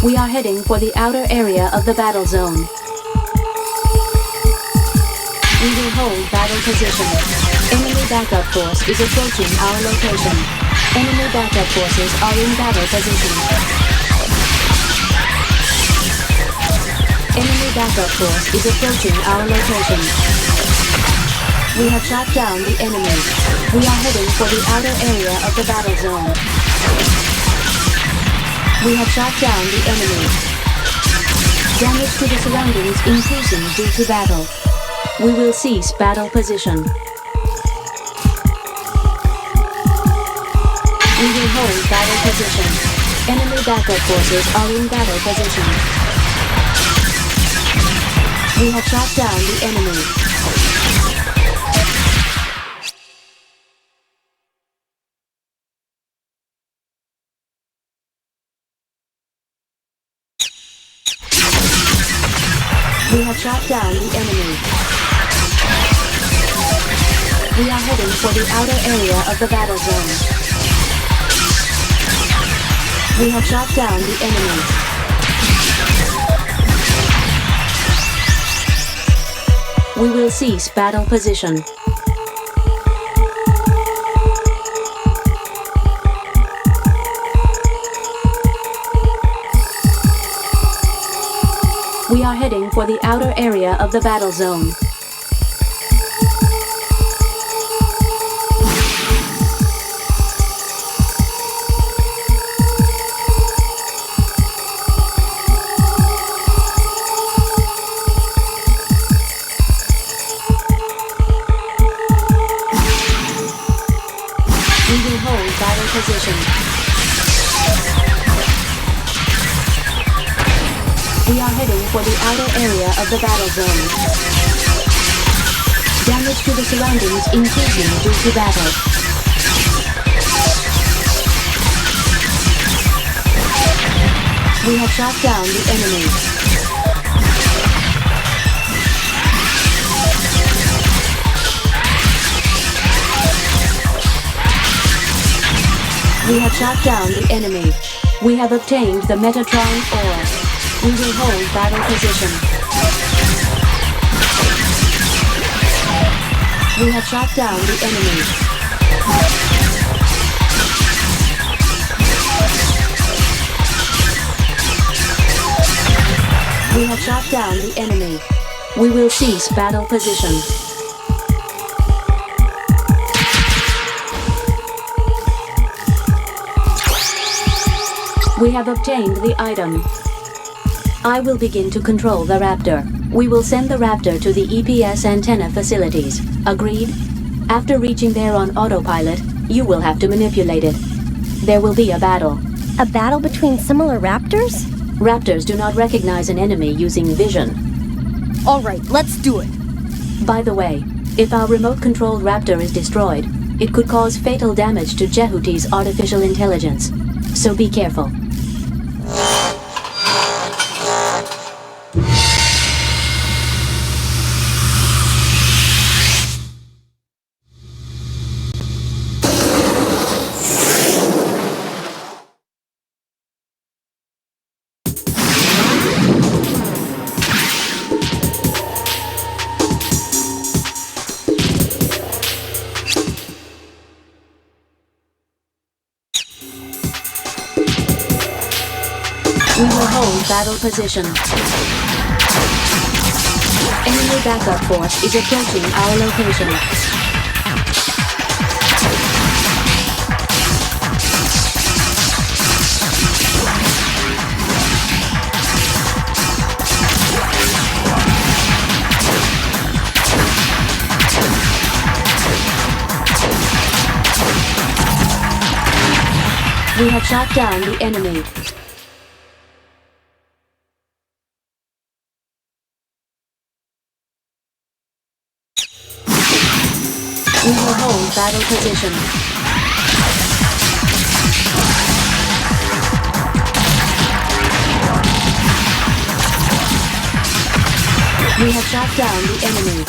We are heading for the outer area of the battle zone. We will hold battle position. Enemy backup force is approaching our location. Enemy backup forces are in battle position. Enemy backup force is approaching our location. We have shot down the enemy. We are heading for the outer area of the battle zone. We have shot down the enemy. Damage to the surroundings increasing due to battle. We will cease battle position. We will hold battle position. Enemy backup forces are in battle position. We have shot down the enemy. We have shot down the enemy. We are heading for the outer area of the battle zone. We have shot down the enemy. We will cease battle position. We are heading for the outer area of the battle zone. We will hold battle position. We are heading for the outer area of the battle zone. Damage to the surroundings increasing due to battle. We have shot down the enemy. We have shot down the enemy. We have obtained the Metatron ore. We will hold battle position. We have shot down the enemy. We have shot down the enemy. We will cease battle position. We have obtained the item. I will begin to control the Raptor. We will send the Raptor to the EPS antenna facilities. Agreed? After reaching there on autopilot, you will have to manipulate it. There will be a battle. A battle between similar raptors? Raptors do not recognize an enemy using vision. Alright, let's do it. By the way, if our remote-controlled Raptor is destroyed, it could cause fatal damage to Jehuti's artificial intelligence. So be careful. We will hold battle position. Enemy backup force is approaching our location. We have shot down the enemy. We will hold battle position. We have shot down the enemy.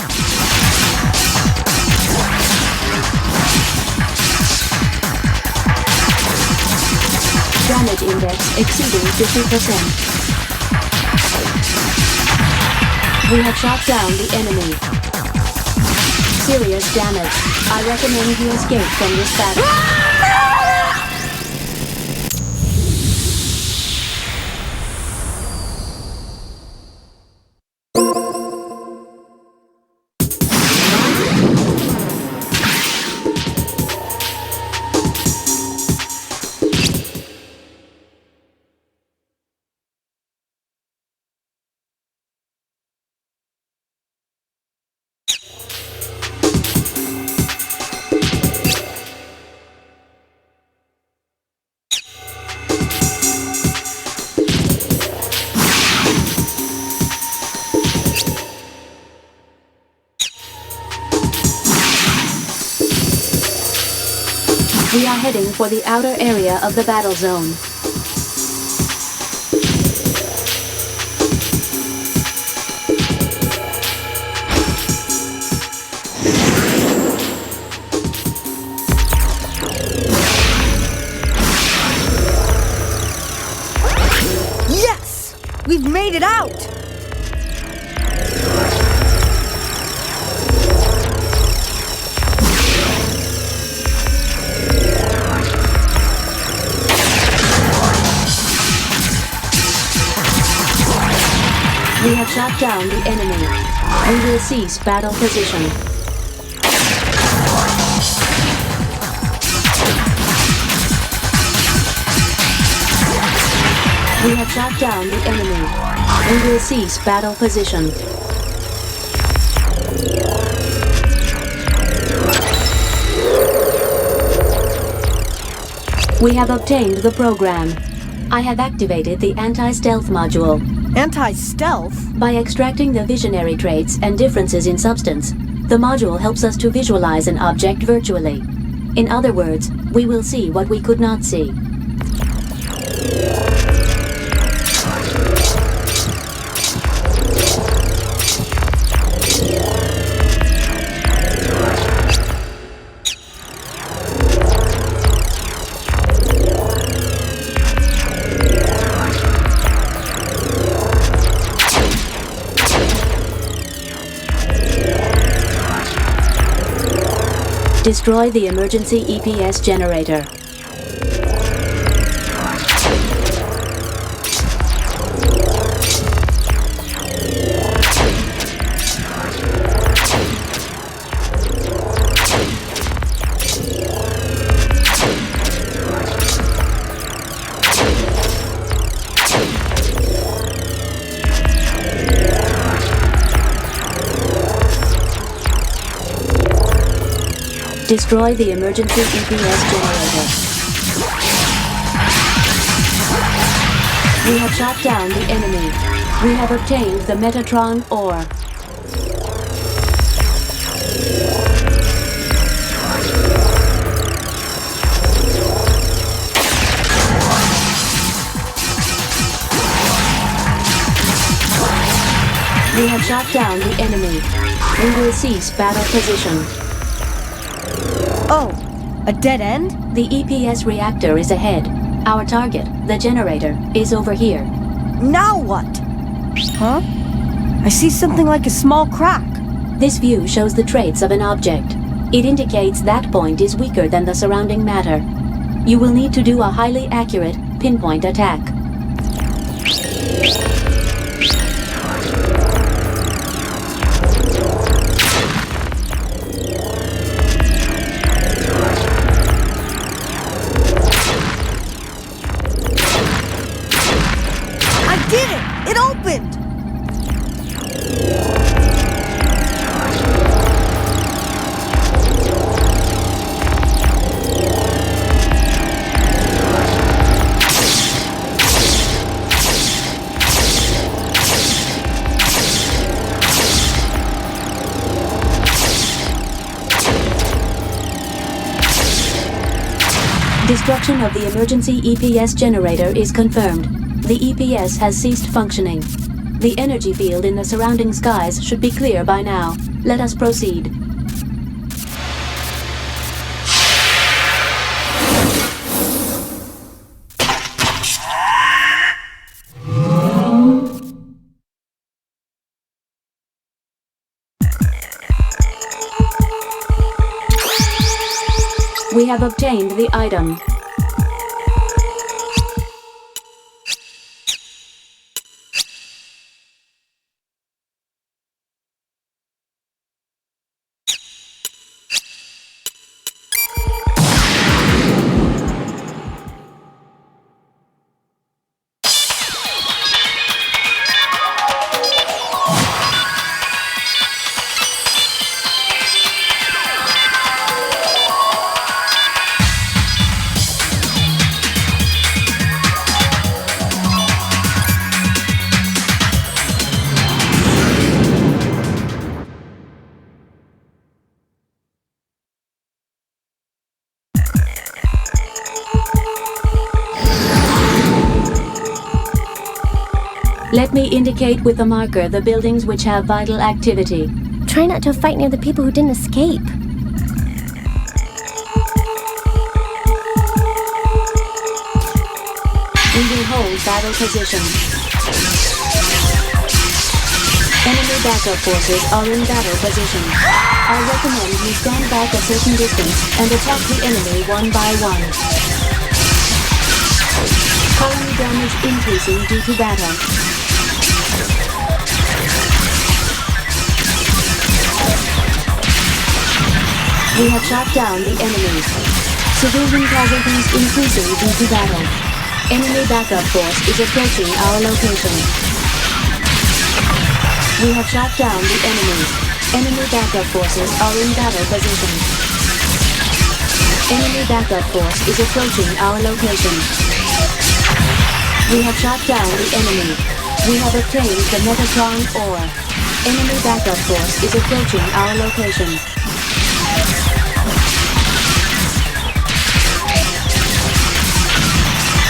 Damage index exceeding 50%. We have shot down the enemy. Serious damage. I recommend you escape from this battle. We are heading for the outer area of the battle zone. Yes! We've made it out! We have shot down the enemy. We will cease battle position. We have shot down the enemy. We will cease battle position. We have obtained the program. I have activated the anti-stealth module. Anti-stealth? By extracting the visionary traits and differences in substance, the module helps us to visualize an object virtually. In other words, we will see what we could not see. Destroy the emergency EPS generator. Destroy the emergency EPS generator. We have shot down the enemy. We have obtained the Metatron ore. We have shot down the enemy. We will cease battle position. Oh, a dead end? The EPS reactor is ahead. Our target, the generator, is over here. Now what? Huh? I see something like a small crack. This view shows the traits of an object. It indicates that point is weaker than the surrounding matter. You will need to do a highly accurate, pinpoint attack. I did it! It opened! Destruction of the emergency EPS generator is confirmed. The EPS has ceased functioning. The energy field in the surrounding skies should be clear by now. Let us proceed. We have obtained the item. Let me indicate with the marker the buildings which have vital activity. Try not to fight near the people who didn't escape. We will hold battle position. Enemy backup forces are in battle position. I recommend you stand back a certain distance and attack the enemy one by one. Colony damage increasing due to battle. We have shot down the enemy. Civilian casualties increasing due to battle. Enemy backup force is approaching our location. We have shot down the enemy. Enemy backup forces are in battle position. Enemy backup force is approaching our location. We have shot down the enemy. We have obtained the Metatron ore. Enemy backup force is approaching our location.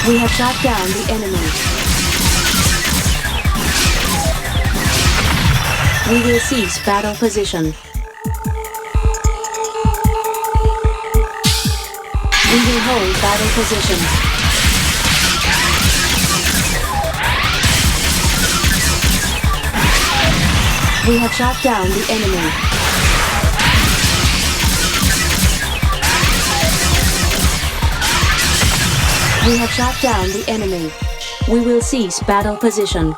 We have shot down the enemy. We will cease battle position. We will hold battle position. We have shot down the enemy. We have shot down the enemy. We will cease battle position.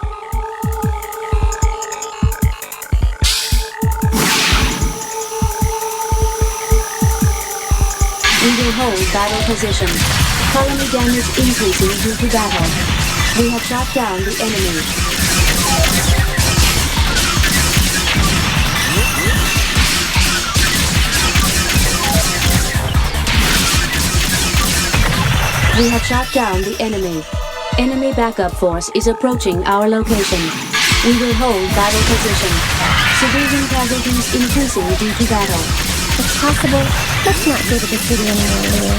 We will hold battle position. Colony damage increasing due to battle. We have shot down the enemy. We have shot down the enemy. Enemy backup force is approaching our location. We will hold battle position. Civilian casualties increasing due to battle. If possible, let's not go to the city anymore, Leo.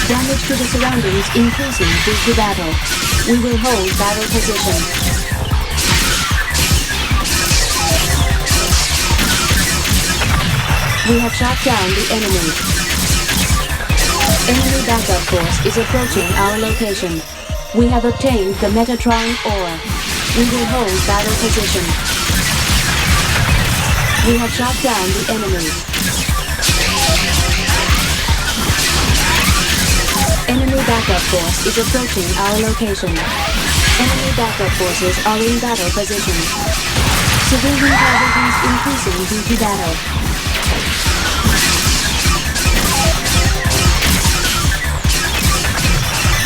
Damage to the surroundings increasing due to battle. We will hold battle position. We have shot down the enemy. Enemy backup force is approaching our location. We have obtained the Metatron ore. We will hold battle position. We have shot down the enemy. Enemy backup force is approaching our location. Enemy backup forces are in battle position. Civilian casualties increasing due to battle.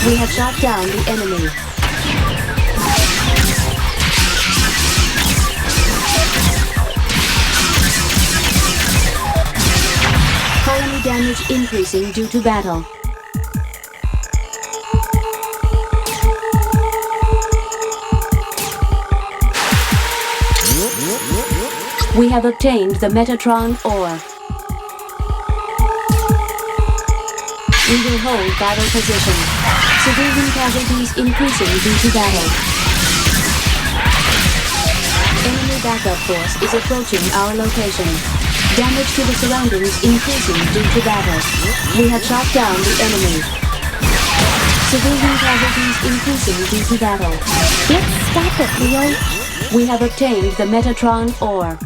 We have shot down the enemy. Colony damage increasing due to battle. We have obtained the Metatron ore. We will hold battle position. Civilian casualties increasing due to battle. Enemy backup force is approaching our location. Damage to the surroundings increasing due to battle. We have shot down the enemy. Civilian casualties increasing due to battle. Let's stop it, Leo. We have obtained the Metatron ore.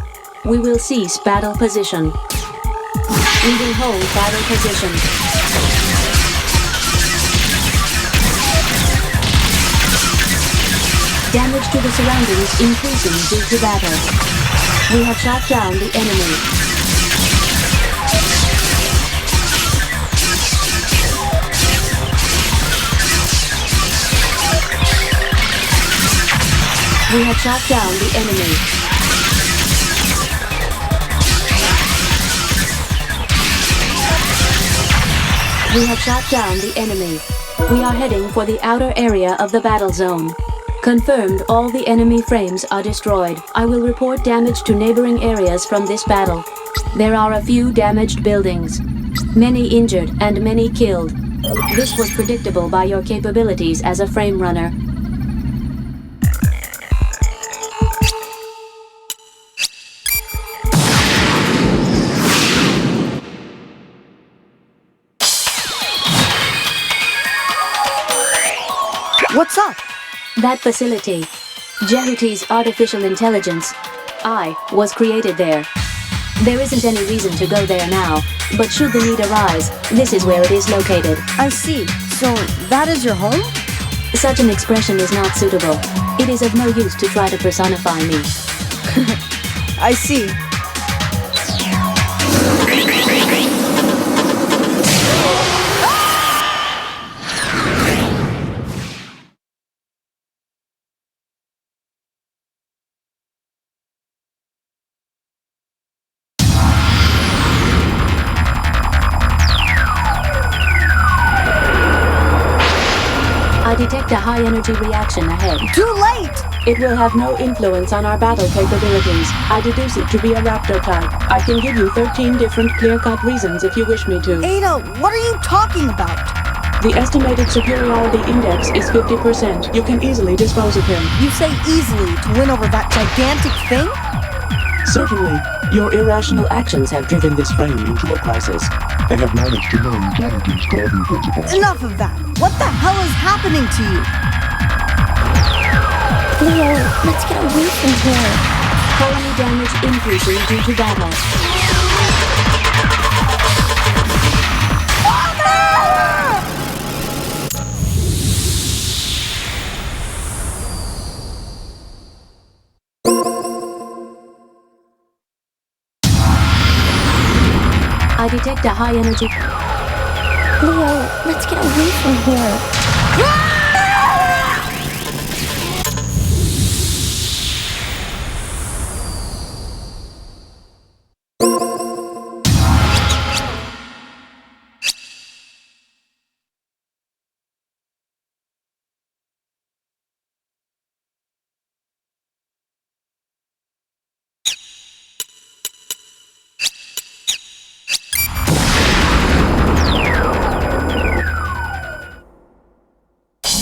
We will cease battle position. We will hold battle position. Damage to the surroundings increasing due to battle. We have shot down the enemy. We have shot down the enemy. We have shot down the enemy. We are heading for the outer area of the battle zone. Confirmed, all the enemy frames are destroyed. I will report damage to neighboring areas from this battle. There are a few damaged buildings. Many injured and many killed. This was predictable by your capabilities as a frame runner. What's up? That facility, Jehuti's artificial intelligence, I was created there. There isn't any reason to go there now, but should the need arise, this is where it is located. I see. So, that is your home? Such an expression is not suitable. It is of no use to try to personify me. I see. I detect a high-energy reaction ahead. Too late! It will have no influence on our battle capabilities. I deduce it to be a raptor type. I can give you 13 different clear-cut reasons if you wish me to. Ada, what are you talking about? The estimated superiority index is 50%. You can easily dispose of him. You say easily to win over that gigantic thing? Certainly. Your irrational actions have driven this frame into a crisis. I have managed to learn Jehuti's guiding principles. Enough of that! What the hell is happening to you? Leo, let's get away from here. Colony damage increasing due to battle. I detect a high energy. Leo, let's get away from here.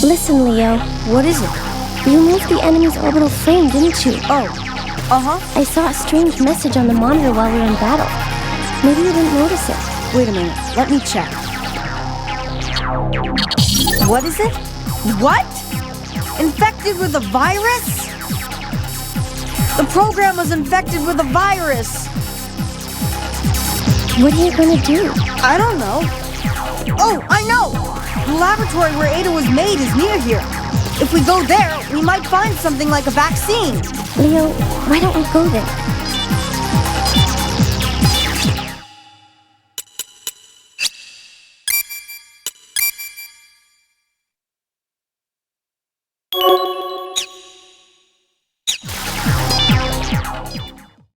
Listen, Leo. What is it? You moved the enemy's orbital frame, didn't you? Oh, uh-huh. I saw a strange message on the monitor while we were in battle. Maybe you didn't notice it. Wait a minute. Let me check. What is it? What? Infected with a virus? The program was infected with a virus. What are you gonna do? I don't know. Oh, I know! The laboratory where Ada was made is near here. If we go there, we might find something like a vaccine. Leo, why don't we go there?